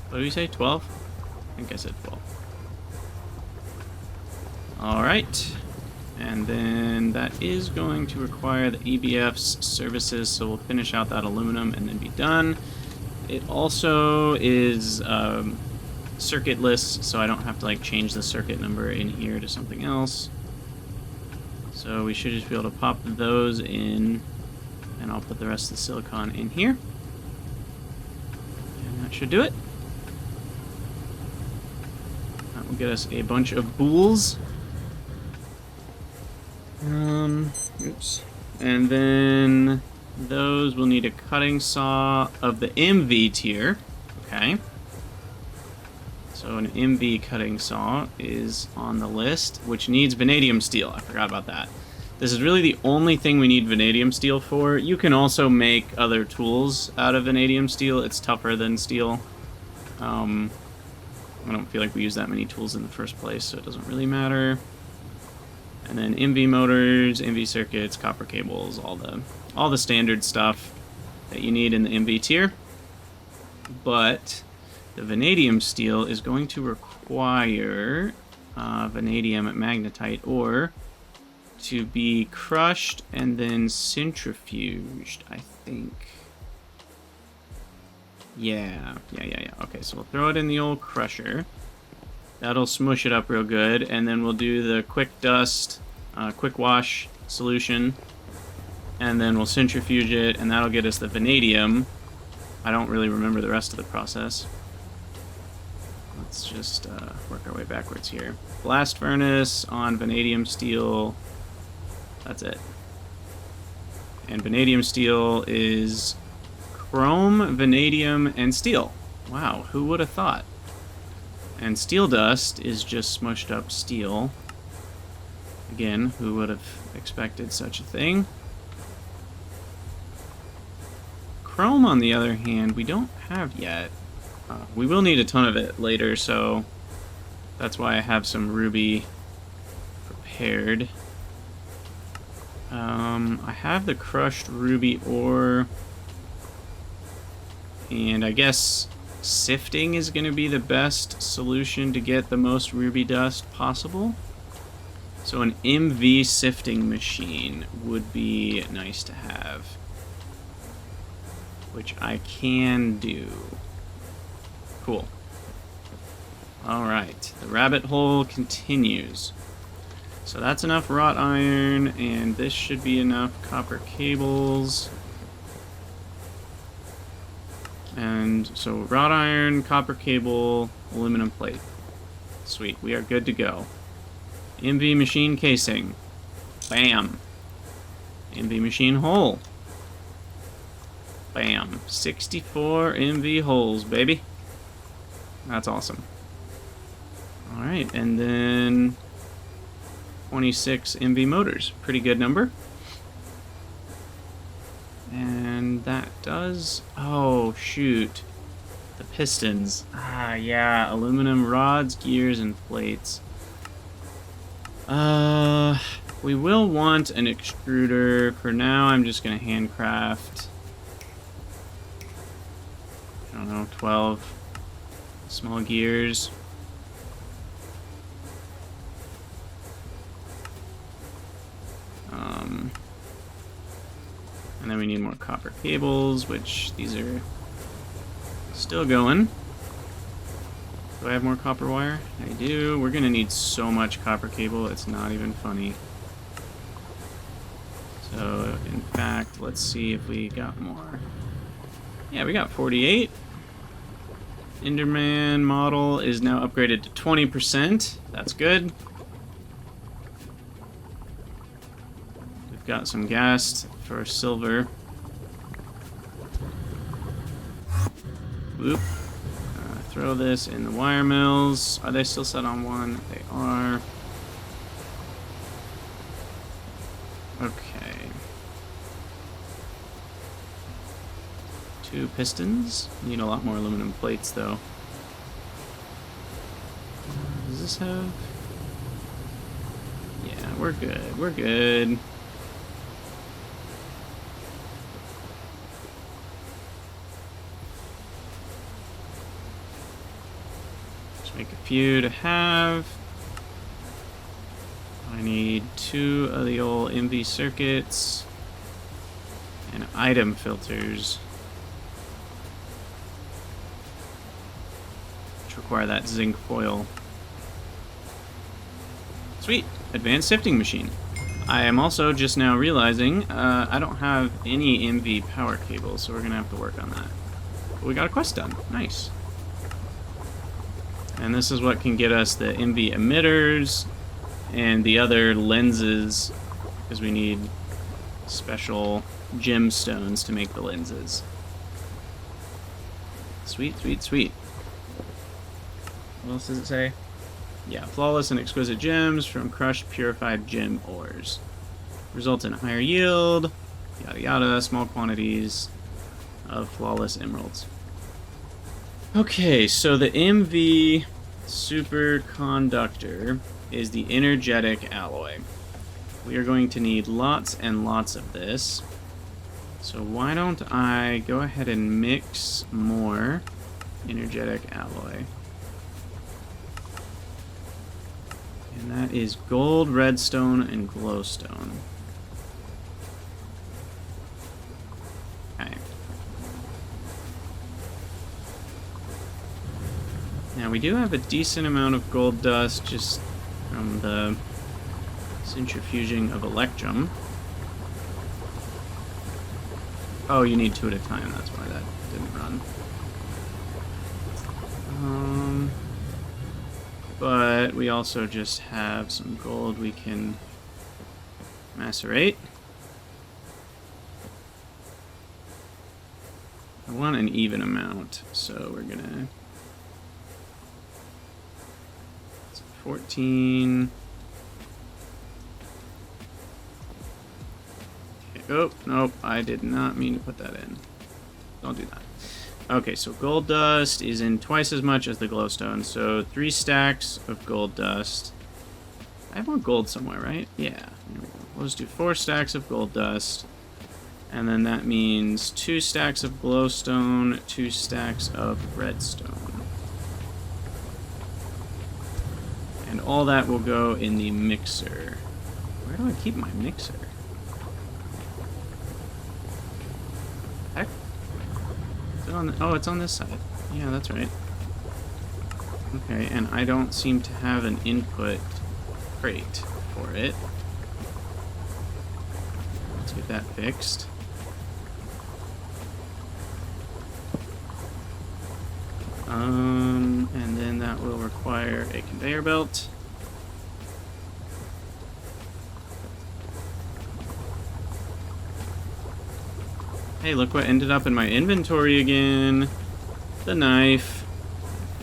What did we say, 12? I think I said 12. Alright. And then that is going to require the EBF's services, so we'll finish out that aluminum and then be done. It also is circuitless, so I don't have to like change the circuit number in here to something else. So we should just be able to pop those in, and I'll put the rest of the silicon in here. And that should do it. That will get us a bunch of boules. Oops. And then those will need a cutting saw of the MV tier. Okay. So an MV cutting saw is on the list, which needs vanadium steel. I forgot about that. This is really the only thing we need vanadium steel for. You can also make other tools out of vanadium steel. It's tougher than steel. I don't feel like we use that many tools in the first place, so it doesn't really matter. And then MV motors, MV circuits, copper cables, all the standard stuff that you need in the MV tier. But the vanadium steel is going to require vanadium magnetite ore to be crushed and then centrifuged, I think. Yeah. Okay, so we'll throw it in the old crusher. That'll smush it up real good, and then we'll do the quick dust, quick wash solution, and then we'll centrifuge it, and that'll get us the vanadium. I don't really remember the rest of the process. Let's just work our way backwards here. Blast furnace on vanadium steel. That's it. And vanadium steel is chrome, vanadium, and steel. Wow, who would have thought? And steel dust is just smushed up steel. Again, who would have expected such a thing? Chrome, on the other hand, we don't have yet. We will need a ton of it later, so that's why I have some ruby prepared. I have the crushed ruby ore, and I guess sifting is going to be the best solution to get the most ruby dust possible. So an MV sifting machine would be nice to have, which I can do. Cool. Alright, the rabbit hole continues. So that's enough wrought iron, and this should be enough copper cables. And so wrought iron, copper cable, aluminum plate. Sweet, we are good to go. MV machine casing. Bam. MV machine hole. Bam. 64 MV holes, baby. That's awesome. Alright, and then 26 MV motors. Pretty good number. And that does... Oh, shoot. The pistons. Ah, yeah. Aluminum rods, gears, and plates. We will want an extruder. For now, I'm just going to handcraft... I don't know, 12 small gears. And then we need more copper cables, which these are still going. Do I have more copper wire? I do. We're going to need so much copper cable, it's not even funny. So, in fact, let's see if we got more. Yeah, we got 48. Enderman model is now upgraded to 20%. That's good. We've got some gas for silver. Whoop. Throw this in the wire mills. Are they still set on one? They are. Okay. 2 pistons. Need a lot more aluminum plates, though. Does this have... Yeah, we're good. We're good. Just make a few to have. I need 2 of the old MV circuits and item filters, which require that zinc foil. Sweet! Advanced sifting machine. I am also just now realizing I don't have any MV power cables, so we're going to have to work on that. But we got a quest done. Nice. And this is what can get us the MV emitters and the other lenses, because we need special gemstones to make the lenses. Sweet, sweet, sweet. What else does it say? Yeah, flawless and exquisite gems from crushed purified gem ores. Result in higher yield, yada yada, small quantities of flawless emeralds. Okay, so the MV superconductor is the energetic alloy. We are going to need lots and lots of this. So why don't I go ahead and mix more energetic alloy. And that is gold, redstone, and glowstone. Okay. Now we do have a decent amount of gold dust just from the centrifuging of electrum. Oh, you need 2 at a time, that's why that didn't run. But we also just have some gold we can macerate. I want an even amount, so we're gonna... 14... Oh, nope, I did not mean to put that in. Don't do that. Okay, so gold dust is in twice as much as the glowstone, so 3 stacks of gold dust. I have more gold somewhere, right? Yeah, there we go. We'll just do 4 stacks of gold dust, and then that means 2 stacks of glowstone, 2 stacks of redstone. And all that will go in the mixer. Where do I keep my mixer? Heck? Is it on the, oh, it's on this side. Yeah, that's right. Okay, and I don't seem to have an input crate for it. Let's get that fixed. And then that will require a conveyor belt. Hey, look what ended up in my inventory again. The knife.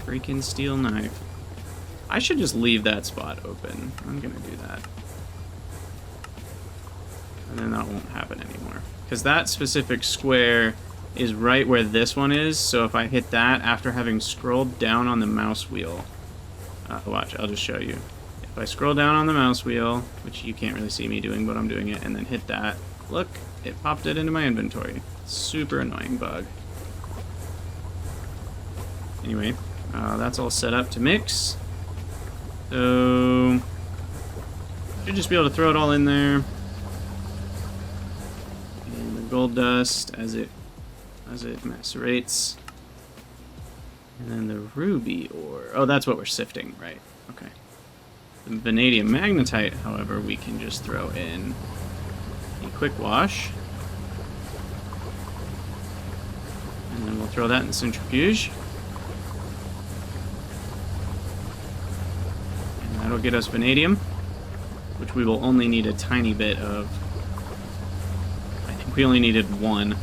Freaking steel knife. I should just leave that spot open. I'm gonna do that. And then that won't happen anymore. Because that specific square is right where this one is, so if I hit that after having scrolled down on the mouse wheel... watch, I'll just show you. If I scroll down on the mouse wheel, which you can't really see me doing, but I'm doing it, and then hit that, look, it popped it into my inventory. Super annoying bug. Anyway, that's all set up to mix. So... should just be able to throw it all in there. And the gold dust as it macerates. And then the ruby ore. Oh, that's what we're sifting, right. Okay. The vanadium magnetite, however, we can just throw in a quick wash. And then we'll throw that in the centrifuge. And that'll get us vanadium, which we will only need a tiny bit of. I think we only needed 1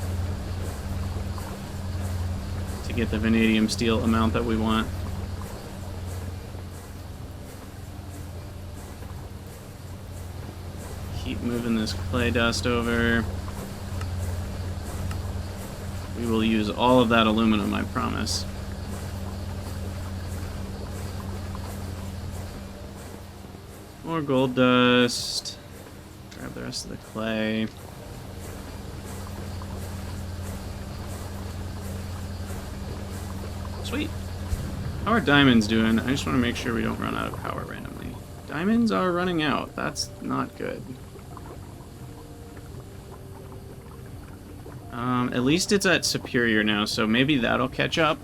to get the vanadium steel amount that we want. Keep moving this clay dust over. We will use all of that aluminum, I promise. More gold dust. Grab the rest of the clay. Sweet. How are diamonds doing? I just want to make sure we don't run out of power randomly. Diamonds are running out. That's not good. At least it's at superior now, so maybe that'll catch up.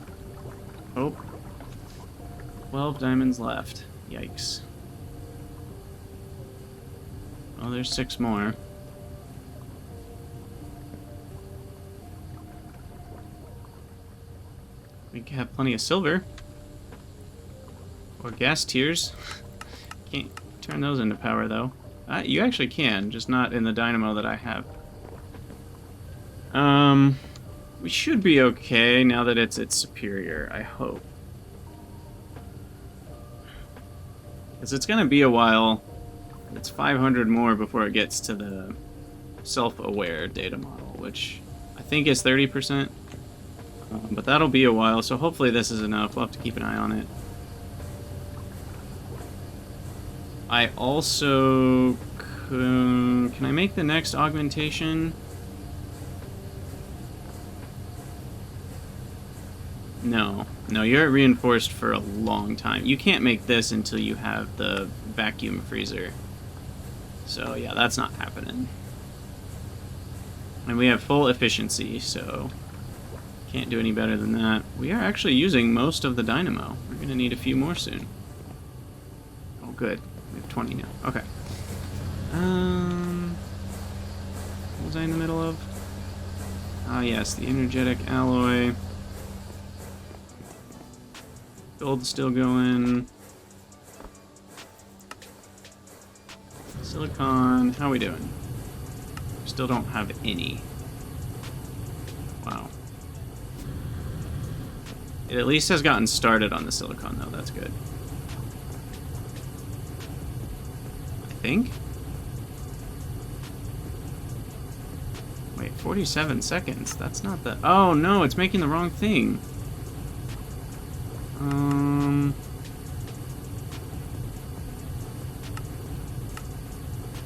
Oh. 12 diamonds left. Yikes. Oh, there's 6 more. We have plenty of silver. Or gas tiers. Can't turn those into power, though. You actually can, just not in the dynamo that I have. We should be okay now that it's at superior, I hope. Because it's gonna be a while. It's 500 more before it gets to the self-aware data model, which I think is 30%. But that'll be a while, so hopefully this is enough. We'll have to keep an eye on it. I also... Can I make the next augmentation? No. No, you're reinforced for a long time. You can't make this until you have the vacuum freezer. So, yeah, that's not happening. And we have full efficiency, so... Can't do any better than that. We are actually using most of the dynamo. We're going to need a few more soon. Oh, good. We have 20 now. Okay. What was I in the middle of? Ah, yes, the energetic alloy. Gold's still going. Silicon, how are we doing? Still don't have any. Wow. It at least has gotten started on the silicon, though. That's good. I think? Wait, 47 seconds. That's not the... Oh, no, it's making the wrong thing.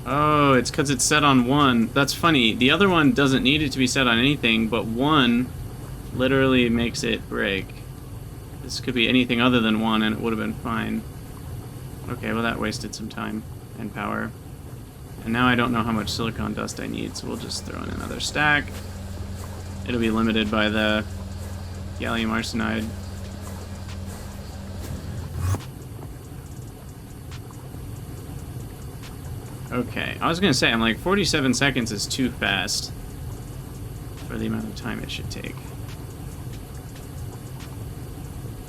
Oh, it's because it's set on 1. That's funny. The other one doesn't need it to be set on anything, but 1 literally makes it break. This could be anything other than 1, and it would have been fine. Okay, well that wasted some time and power. And now I don't know how much silicon dust I need, so we'll just throw in another stack. It'll be limited by the gallium arsenide. Okay, I was gonna say, I'm like, 47 seconds is too fast for the amount of time it should take.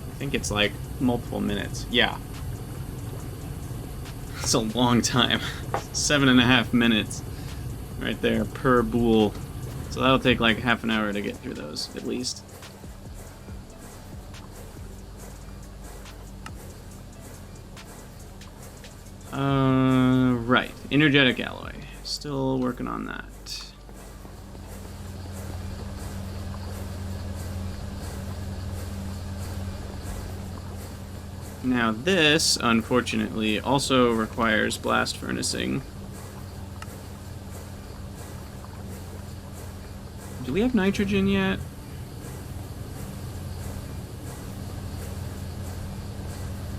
I think it's like multiple minutes. Yeah. It's a long time. 7.5 minutes right there per bool. So that'll take like half an hour to get through those, at least. Right. Energetic alloy. Still working on that. Now this, unfortunately, also requires blast furnacing. Do we have nitrogen yet?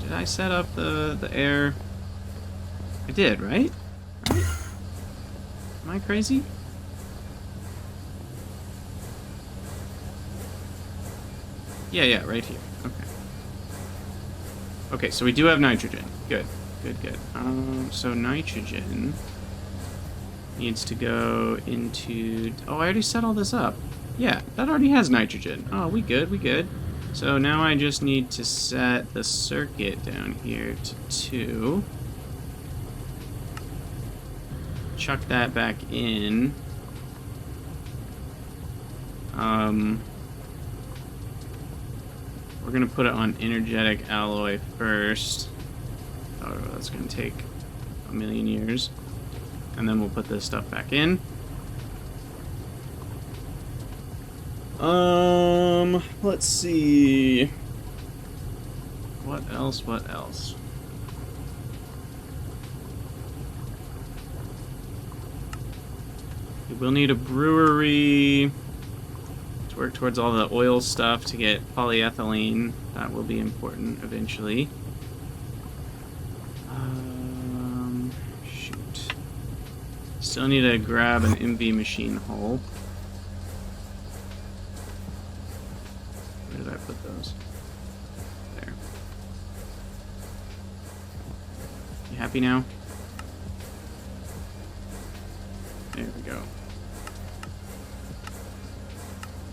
Did I set up the air? I did, right? Right? Am I crazy? Yeah, right here. Okay. Okay, so we do have nitrogen. Good. So nitrogen needs to go into... Oh, I already set all this up. Yeah, that already has nitrogen. Oh, we good. So now I just need to set the circuit down here to 2. Chuck that back in. We're gonna put it on energetic alloy first. Oh, that's gonna take a million years. And then we'll put this stuff back in. Let's see. What else? We'll need a brewery to work towards all the oil stuff to get polyethylene. That will be important eventually. Shoot. Still need to grab an MV machine hull. Where did I put those? There. You happy now? There we go.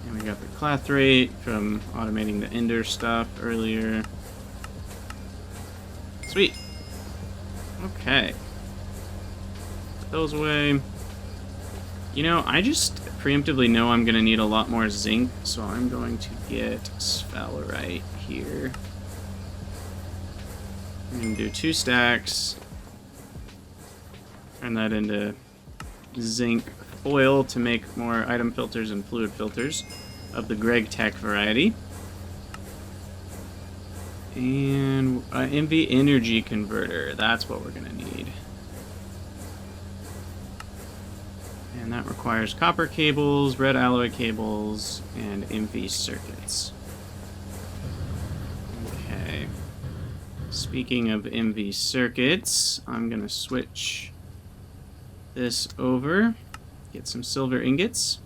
And we got the clathrate from automating the ender stuff earlier. Sweet. Okay. Put those away. You know, I just preemptively know I'm going to need a lot more zinc, so I'm going to get sphalerite here. I'm going to do 2 stacks. Turn that into zinc foil to make more item filters and fluid filters of the Greg Tech variety. And MV energy converter, that's what we're going to need. And that requires copper cables, red alloy cables, and MV circuits. Okay. Speaking of MV circuits, I'm going to switch this over, get some silver ingots.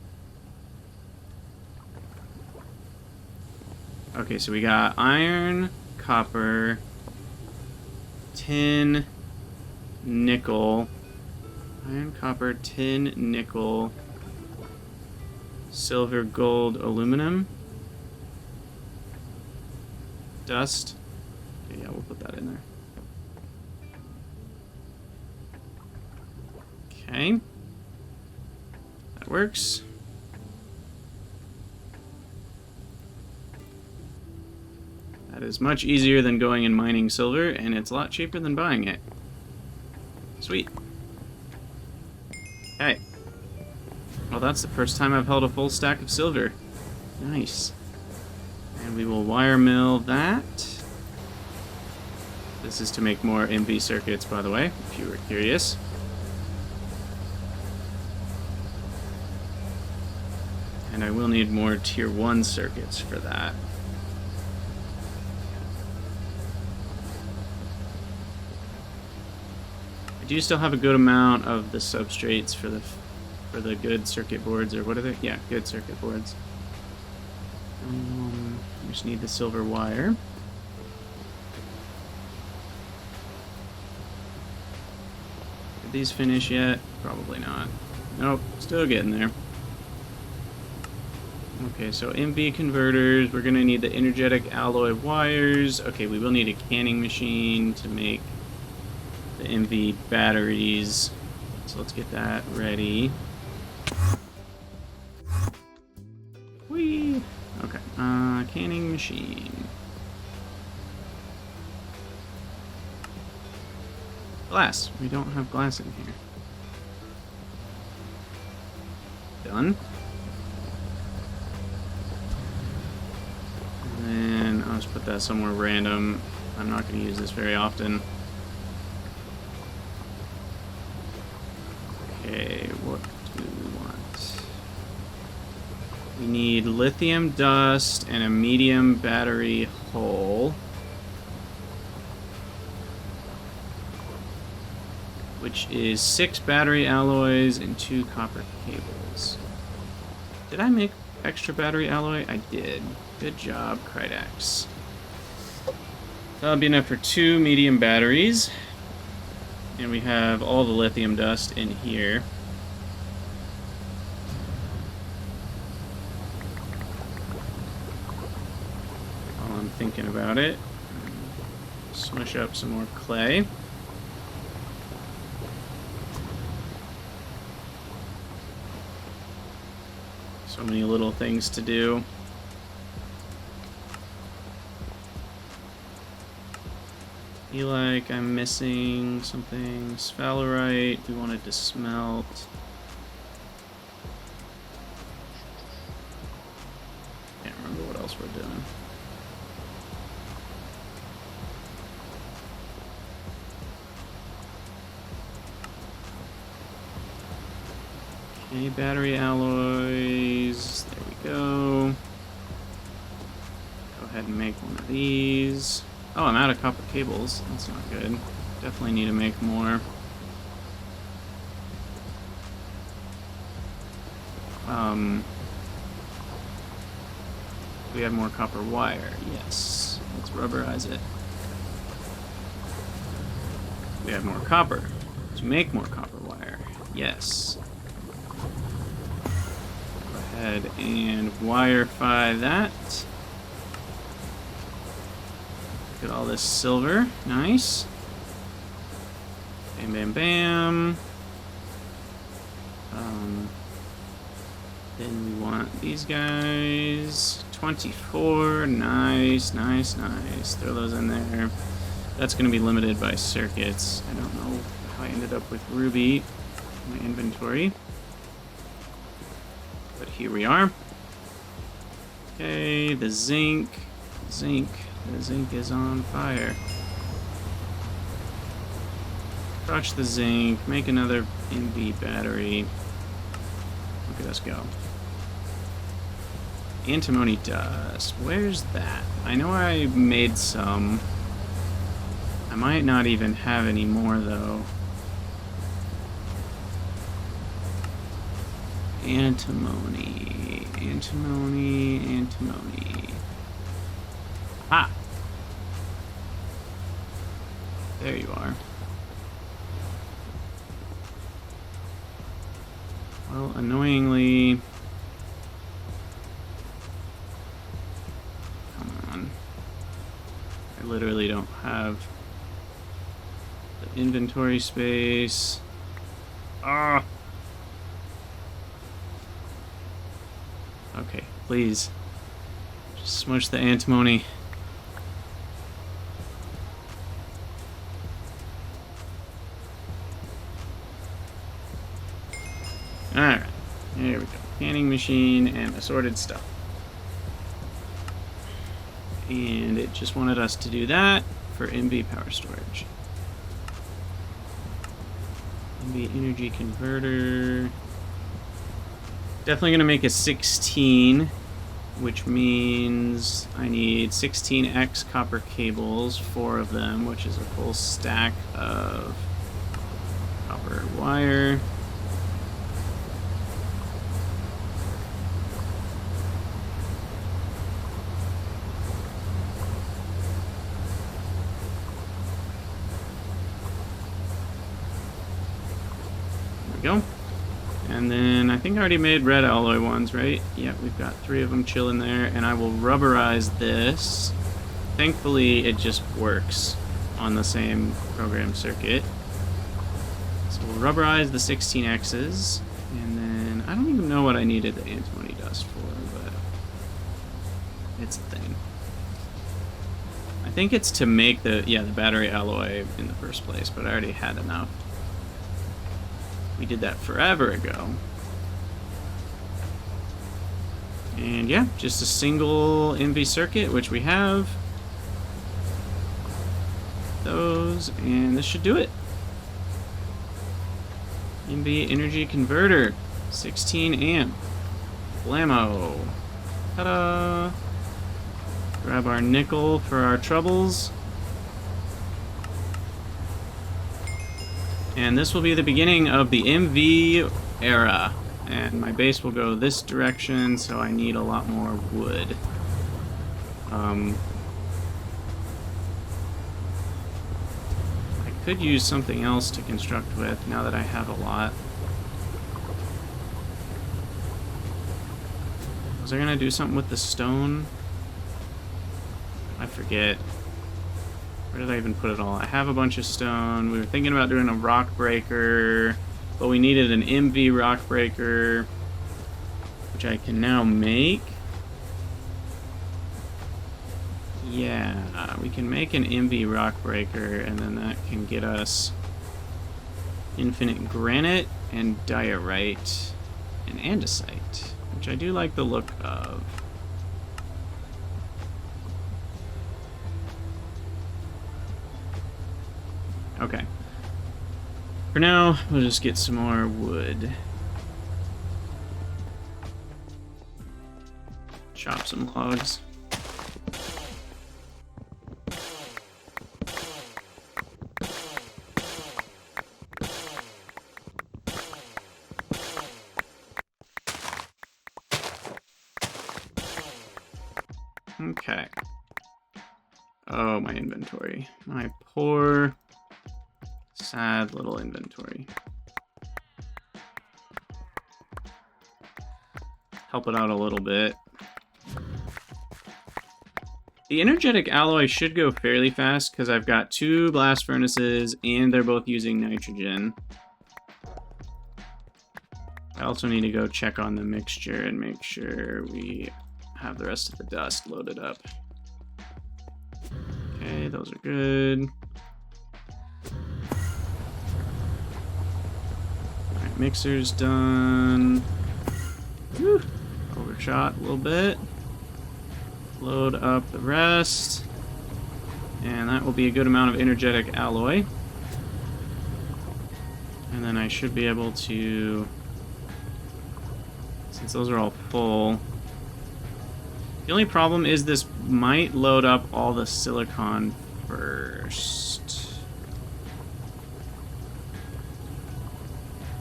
Okay, so we got iron, copper, tin, nickel. Iron, copper, tin, nickel, silver, gold, aluminum, dust. Okay, yeah, we'll put that in there. Okay. That works. That is much easier than going and mining silver, and it's a lot cheaper than buying it. Sweet. Okay. Well, that's the first time I've held a full stack of silver. Nice. And we will wire mill that. This is to make more MV circuits, by the way, if you were curious. And I will need more tier 1 circuits for that. I do still have a good amount of the substrates for the good circuit boards, or what are they? Yeah, good circuit boards. We just need the silver wire. Did these finish yet? Probably not. Nope, still getting there. Okay, so MV converters, we're gonna need the energetic alloy wires. Okay, we will need a canning machine to make the MV batteries. So let's get that ready. Whee! Okay, canning machine. Glass. We don't have glass in here. Done. And then I'll just put that somewhere random. I'm not going to use this very often. Okay, what do we want? We need lithium dust and a medium battery hull. Which is 6 battery alloys and 2 copper cables. Did I make extra battery alloy? I did. Good job, Krydex. That'll be enough for 2 medium batteries. And we have all the lithium dust in here. While I'm thinking about it, smush up some more clay. So many little things to do. Feel like I'm missing something. Sphalerite, we wanted to smelt. Can't remember what else we're doing. Okay, battery alloys. There we go. Go ahead and make one of these. Oh, I'm out of copper cables. That's not good. Definitely need to make more. We have more copper wire. Yes. Let's rubberize it. We have more copper. To make more copper wire. Yes. Go ahead and wirefy that. Look at all this silver. Nice. Bam, bam, bam. Then we want these guys. 24. Nice, nice, nice. Throw those in there. That's going to be limited by circuits. I don't know how I ended up with ruby in my inventory. But here we are. Okay, the zinc. Zinc. The zinc is on fire. Crush the zinc. Make another NV battery. Look at us go. Antimony dust. Where's that? I know I made some. I might not even have any more, though. Antimony. Antimony. Antimony. There you are. Well, annoyingly... Come on. I literally don't have the inventory space. Ah! Okay, please. Just smush the antimony. Alright, there we go. Canning machine and assorted stuff. And it just wanted us to do that for MV power storage. MV energy converter. Definitely going to make a 16, which means I need 16x copper cables, 4 of them, which is a full stack of copper wire. Go. And then I think I already made red alloy ones, right? Yeah, we've got 3 of them chilling there, and I will rubberize this. Thankfully, it just works on the same program circuit. So we'll rubberize the 16Xs, and then I don't even know what I needed the antimony dust for, but it's a thing. I think it's to make the battery alloy in the first place, but I already had enough. We did that forever ago. And yeah, just a single MV circuit, which we have. Those, and this should do it. MV energy converter, 16 amp. Blammo. Ta-da! Grab our nickel for our troubles. And this will be the beginning of the MV era. And my base will go this direction, so I need a lot more wood. I could use something else to construct with now that I have a lot. Was I gonna do something with the stone? I forget. Where did I even put it all? I have a bunch of stone. We were thinking about doing a rock breaker, but we needed an MV rock breaker, which I can now make. Yeah, we can make an MV rock breaker, and then that can get us infinite granite and diorite and andesite, which I do like the look of. Okay. For now, we'll just get some more wood. Chop some logs. Okay. Oh, my inventory. My poor... sad little inventory. Help it out a little bit. The energetic alloy should go fairly fast because I've got 2 blast furnaces and they're both using nitrogen. I also need to go check on the mixture and make sure we have the rest of the dust loaded up. Okay, those are good. Alright, mixer's done. Whew. Overshot a little bit. Load up the rest. And that will be a good amount of energetic alloy. And then I should be able to, since those are all full. The only problem is this might load up all the silicon first.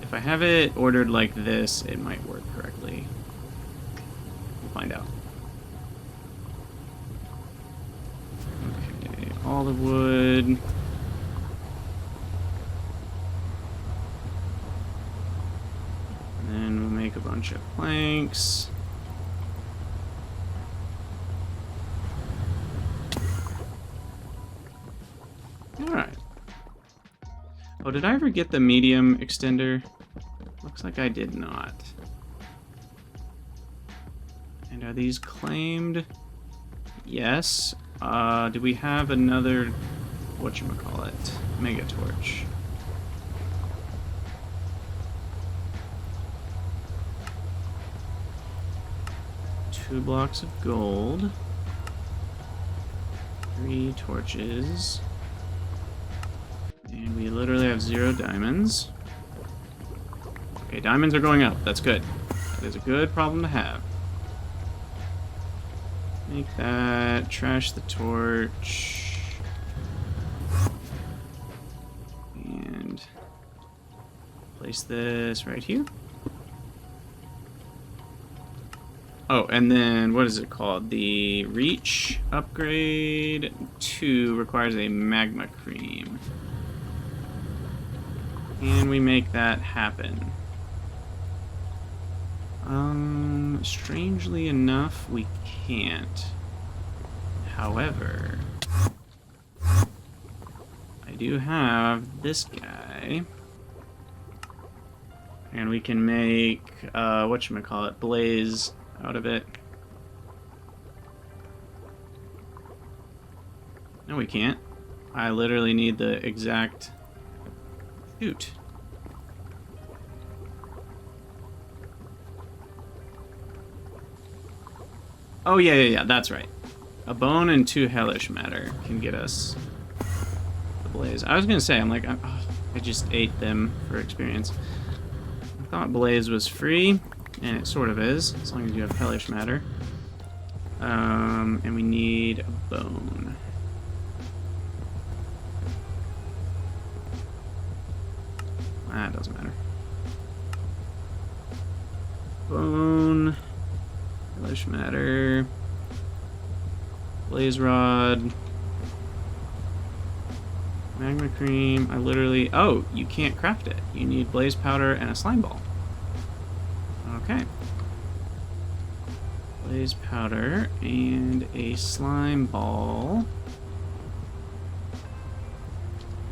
If I have it ordered like this, it might work correctly. We'll find out. Okay, all the wood. bunch of planks. Alright. Oh, did I ever get the medium extender? Looks like I did not. And are these claimed? Yes. Do we have another, whatchamacallit, mega torch? Two blocks of gold. 3 torches. And we literally have 0 diamonds. Okay, diamonds are going up. That's good. That is a good problem to have. Make that. Trash the torch. And place this right here. Oh, and then what is it called? The reach upgrade 2 requires a magma cream. Can we make that happen? Strangely enough, we can't. However, I do have this guy. And we can make, whatchamacallit, blaze out of it. No, we can't. I literally need the exact... Shoot. Oh, yeah, that's right. A bone and 2 hellish matter can get us the blaze. I was gonna say, I'm like, I just ate them for experience. I thought blaze was free, and it sort of is, as long as you have hellish matter. And we need a bone. Ah, it doesn't matter. Bone. Hellish matter. Blaze rod. Magma cream. I literally... Oh, you can't craft it. You need blaze powder and a slime ball. Okay. Blaze powder and a slime ball.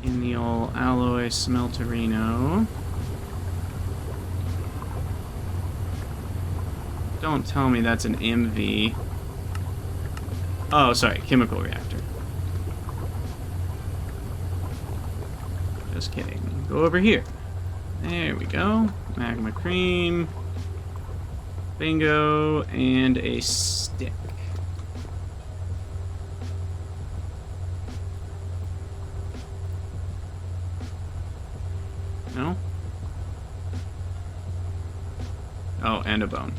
In the old alloy smelterino. Don't tell me that's an MV. Oh, sorry, chemical reactor. Just kidding. Go over here. There we go. Magma cream. Bingo. And a stick. No? Oh, and a bone.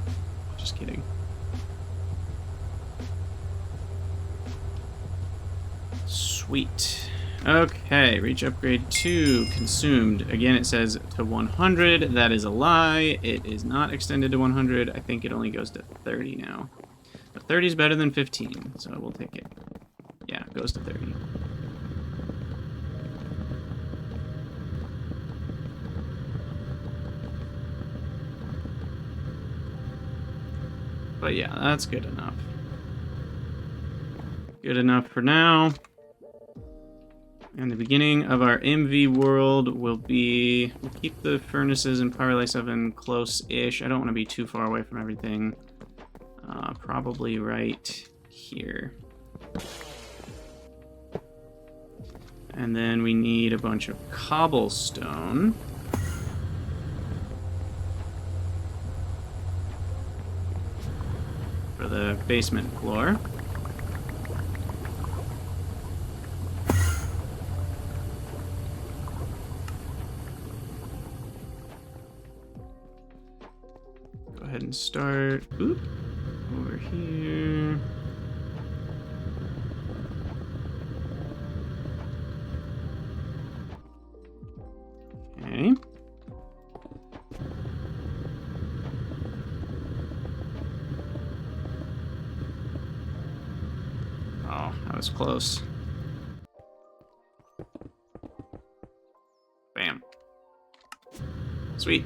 Just kidding. Sweet. Okay, reach upgrade 2 consumed. Again, it says to 100. That is a lie. It is not extended to 100. I think it only goes to 30 now. But 30 is better than 15, so we'll take it. Yeah, it goes to 30. But yeah, that's good enough. Good enough for now. And the beginning of our MV world will be... We'll keep the furnaces and Pyrolyse oven close-ish. I don't want to be too far away from everything. Probably right here. And then we need a bunch of cobblestone. For the basement floor. Go ahead and start. Oop. Over here. Okay. Oh, that was close. Bam. Sweet.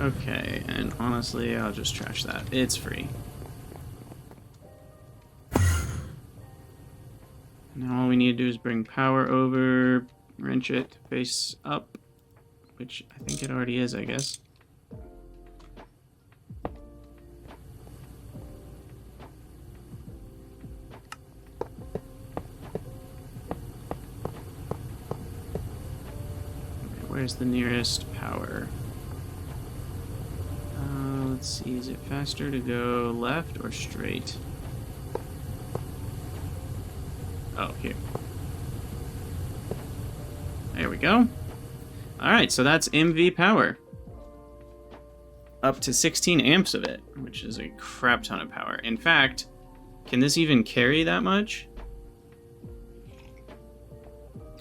Okay, and honestly, I'll just trash that. It's free. Now all we need to do is bring power over, wrench it face up, which I think it already is, I guess. Okay, where's the nearest power? Let's see, is it faster to go left or straight? Oh, here. There we go. Alright, so that's MV power. Up to 16 amps of it, which is a crap ton of power. In fact, can this even carry that much?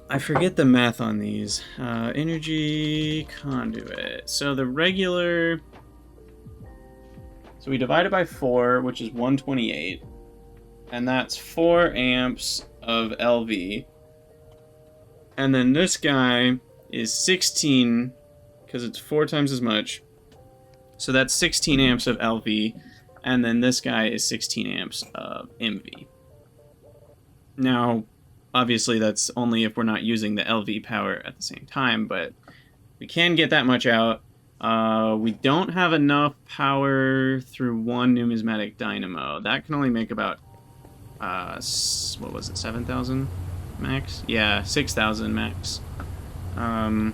I forget the math on these. Energy conduit. So the regular... So we divide it by 4, which is 128. And that's 4 amps of LV. And then this guy is 16, because it's 4 times as much. So that's 16 amps of LV. And then this guy is 16 amps of MV. Now, obviously that's only if we're not using the LV power at the same time, but we can get that much out. We don't have enough power through one numismatic dynamo. That can only make about, what was it, 7,000 max? Yeah, 6,000 max. But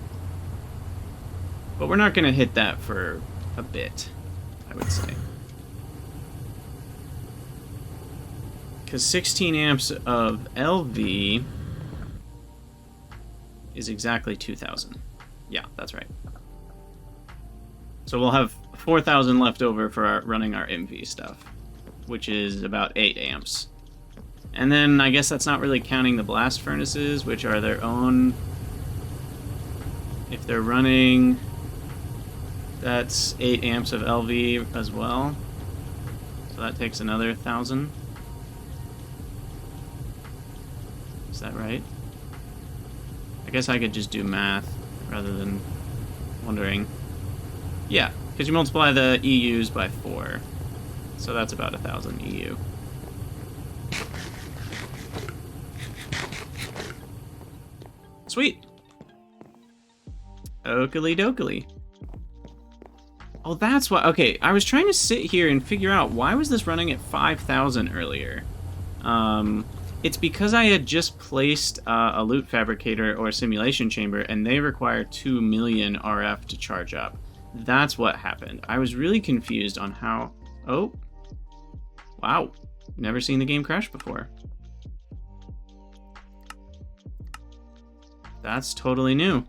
we're not going to hit that for a bit, I would say. Because 16 amps of LV is exactly 2,000. Yeah, that's right. So we'll have 4,000 left over for running our MV stuff, which is about 8 amps. And then I guess that's not really counting the blast furnaces, which are their own. If they're running, that's 8 amps of LV as well. So that takes another 1,000. Is that right? I guess I could just do math rather than wondering. Yeah, because you multiply the EUs by 4. So that's about 1,000 EU. Sweet. Oakley dokley. Oh, that's why. Okay, I was trying to sit here and figure out why was this running at 5,000 earlier. It's because I had just placed a loot fabricator or a simulation chamber, and they require 2 million RF to charge up. That's what happened. I was really confused on how... Oh. Wow. Never seen the game crash before. That's totally new.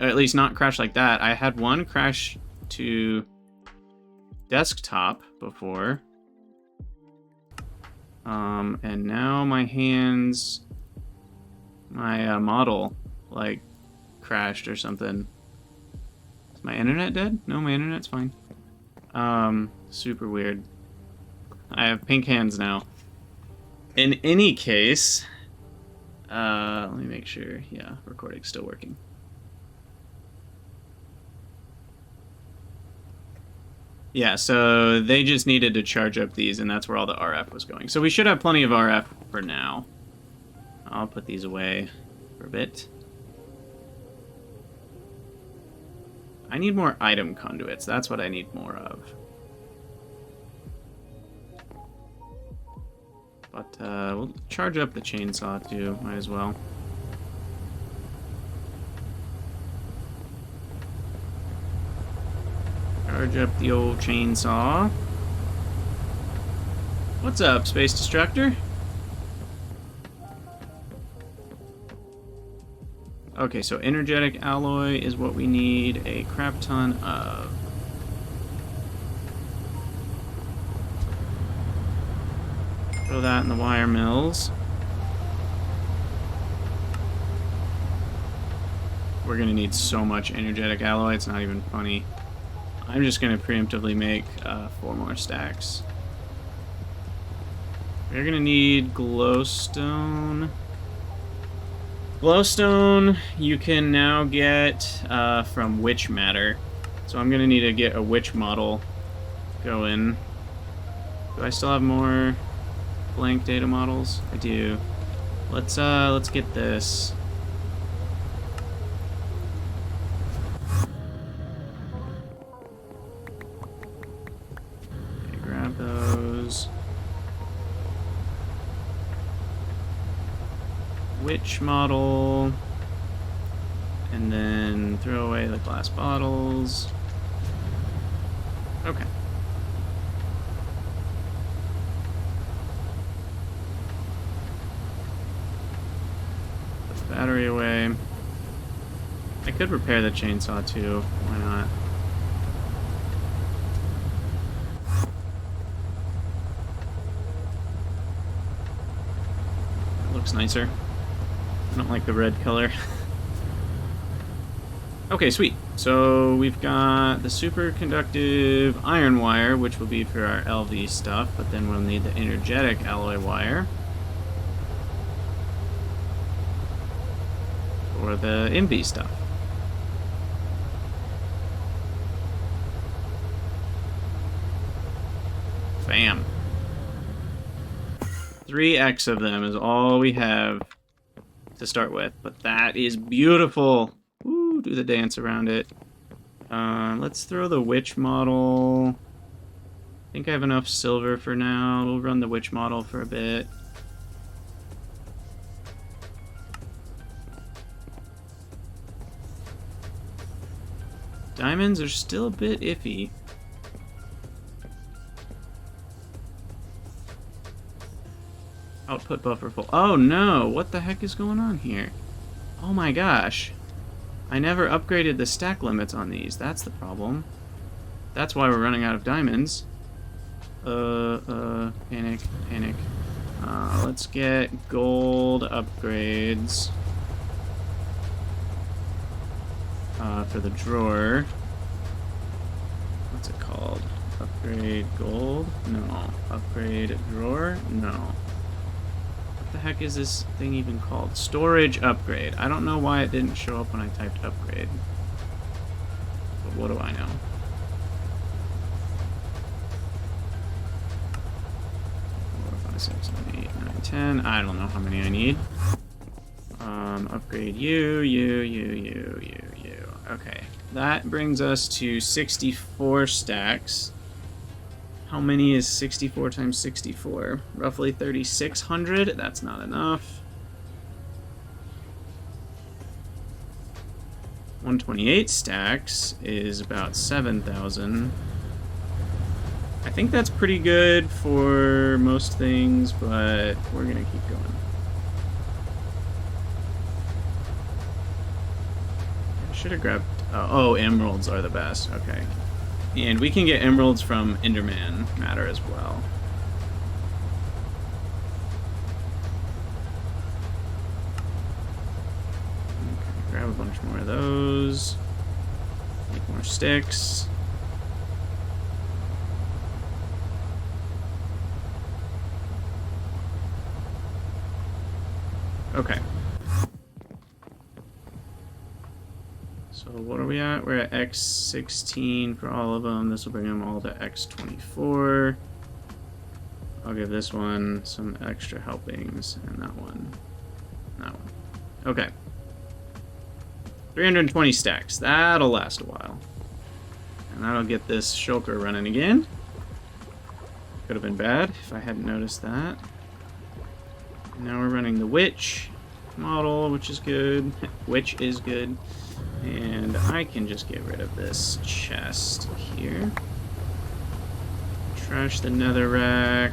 Or at least not crash like that. I had one crash to desktop before. And now my hands... My model, like, crashed or something. Is my internet dead? No, my internet's fine. Super weird. I have pink hands now. In any case... let me make sure. Yeah, recording's still working. Yeah, so they just needed to charge up these, and that's where all the RF was going. So we should have plenty of RF for now. I'll put these away for a bit. I need more item conduits. That's what I need more of. But we'll charge up the chainsaw too. Might as well. Charge up the old chainsaw. What's up, Space Destructor? Okay, so energetic alloy is what we need a crap ton of. Throw that in the wire mills. We're gonna need so much energetic alloy, it's not even funny. I'm just gonna preemptively make 4 more stacks. We're gonna need glowstone. Glowstone you can now get from witch matter. So I'm gonna need to get a witch model going. Do I still have more blank data models? I do. Let's get this. Okay, grab those. Witch model. And then throw away the glass bottles. Okay. Put the battery away. I could repair the chainsaw too. Why not? It looks nicer. I don't like the red color. Okay, sweet. So we've got the superconductive iron wire, which will be for our LV stuff, but then we'll need the energetic alloy wire for the MV stuff. Bam. 3x of them is all we have to start with, but that is beautiful. Woo, do the dance around it. Let's throw the witch model. I think I have enough silver for now. We'll run the witch model for a bit. Diamonds are still a bit iffy. Output buffer full. Oh no! What the heck is going on here? Oh my gosh. I never upgraded the stack limits on these. That's the problem. That's why we're running out of diamonds. Panic. Let's get gold upgrades. For the drawer. What's it called? Upgrade gold? No. Upgrade drawer? No. What the heck is this thing even called? Storage upgrade. I don't know why it didn't show up when I typed upgrade. But what do I know? 4, 5, 6, 7, 8, 9, 10. I don't know how many I need. Upgrade you. Okay. That brings us to 64 stacks. How many is 64 times 64? Roughly 3,600. That's not enough. 128 stacks is about 7,000. I think that's pretty good for most things, but we're gonna keep going. I should have grabbed... oh, emeralds are the best. Okay. And we can get emeralds from Enderman matter as well. Okay, grab a bunch more of those. Make more sticks. Okay. So what are we at? We're at X16 for all of them. This will bring them all to X24. I'll give this one some extra helpings, and that one. Okay. 320 stacks. That'll last a while. And that'll get this shulker running again. Could have been bad if I hadn't noticed that. And now we're running the witch model, which is good. Which is good. And I can just get rid of this chest here. Trash the netherrack.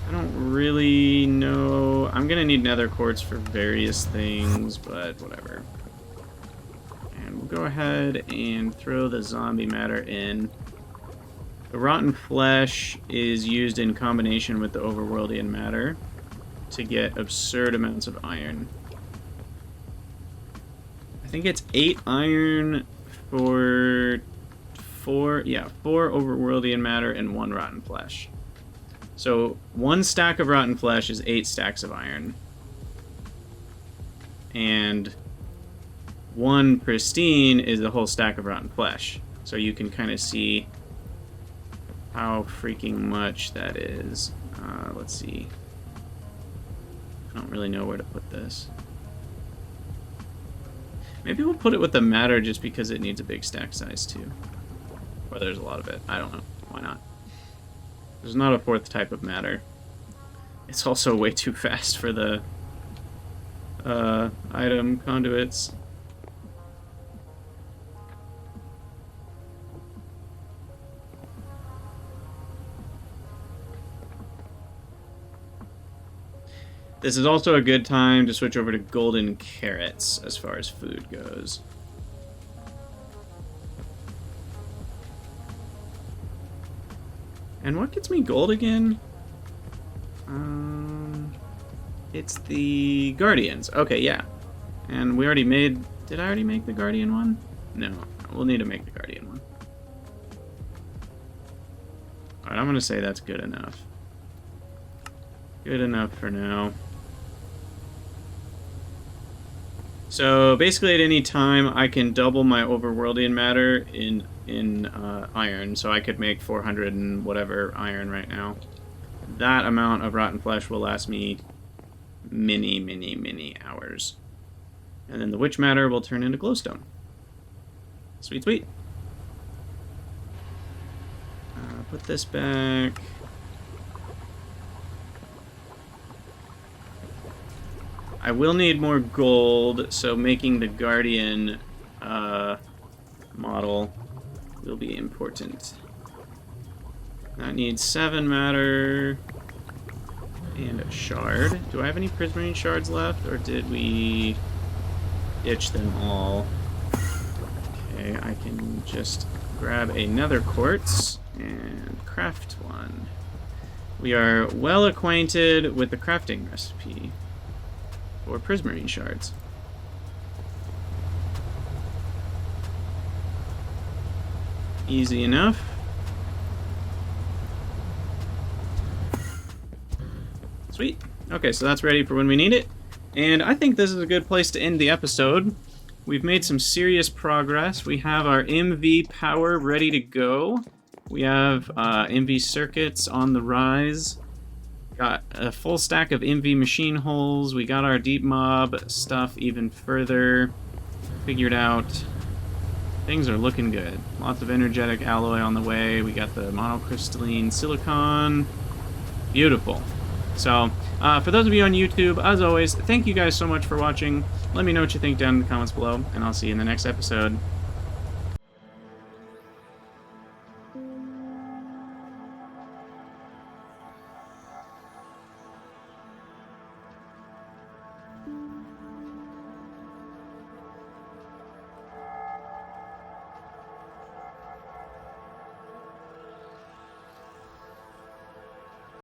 I don't really know. I'm gonna need nether quartz for various things, but whatever. And we'll go ahead and throw the zombie matter in. The rotten flesh is used in combination with the overworldian matter to get absurd amounts of iron. I think it's 8 iron for 4 overworldian matter and 1 rotten flesh. So 1 stack of rotten flesh is 8 stacks of iron. And 1 pristine is a whole stack of rotten flesh. So you can kind of see how freaking much that is. Let's see. I don't really know where to put this. Maybe we'll put it with the matter just because it needs a big stack size too. Or there's a lot of it. I don't know. Why not? There's not a fourth type of matter. It's also way too fast for the item conduits. This is also a good time to switch over to golden carrots as far as food goes. And what gets me gold again? It's the Guardians. Okay, yeah. And we already made... Did I already make the Guardian one? No. We'll need to make the Guardian one. Alright, I'm going to say that's good enough. Good enough for now. So basically at any time I can double my overworldian matter in iron, so I could make 400 and whatever iron right now. That amount of rotten flesh will last me many hours. And then the witch matter will turn into glowstone. Sweet, sweet. Put this back. I will need more gold, so making the Guardian model will be important. That needs 7 matter and a shard. Do I have any prismarine shards left, or did we ditch them all? Okay, I can just grab another quartz and craft one. We are well acquainted with the crafting recipe for prismarine shards. Easy enough. Sweet. Okay, so that's ready for when we need it. And I think this is a good place to end the episode. We've made some serious progress. We have our MV power ready to go. We have MV circuits on the rise. Got a full stack of MV machine holes. We got our deep mob stuff even further figured out. Things are looking good. Lots of energetic alloy on the way. We got the monocrystalline silicon. Beautiful. So, for those of you on YouTube, as always, thank you guys so much for watching. Let me know what you think down in the comments below, and I'll see you in the next episode.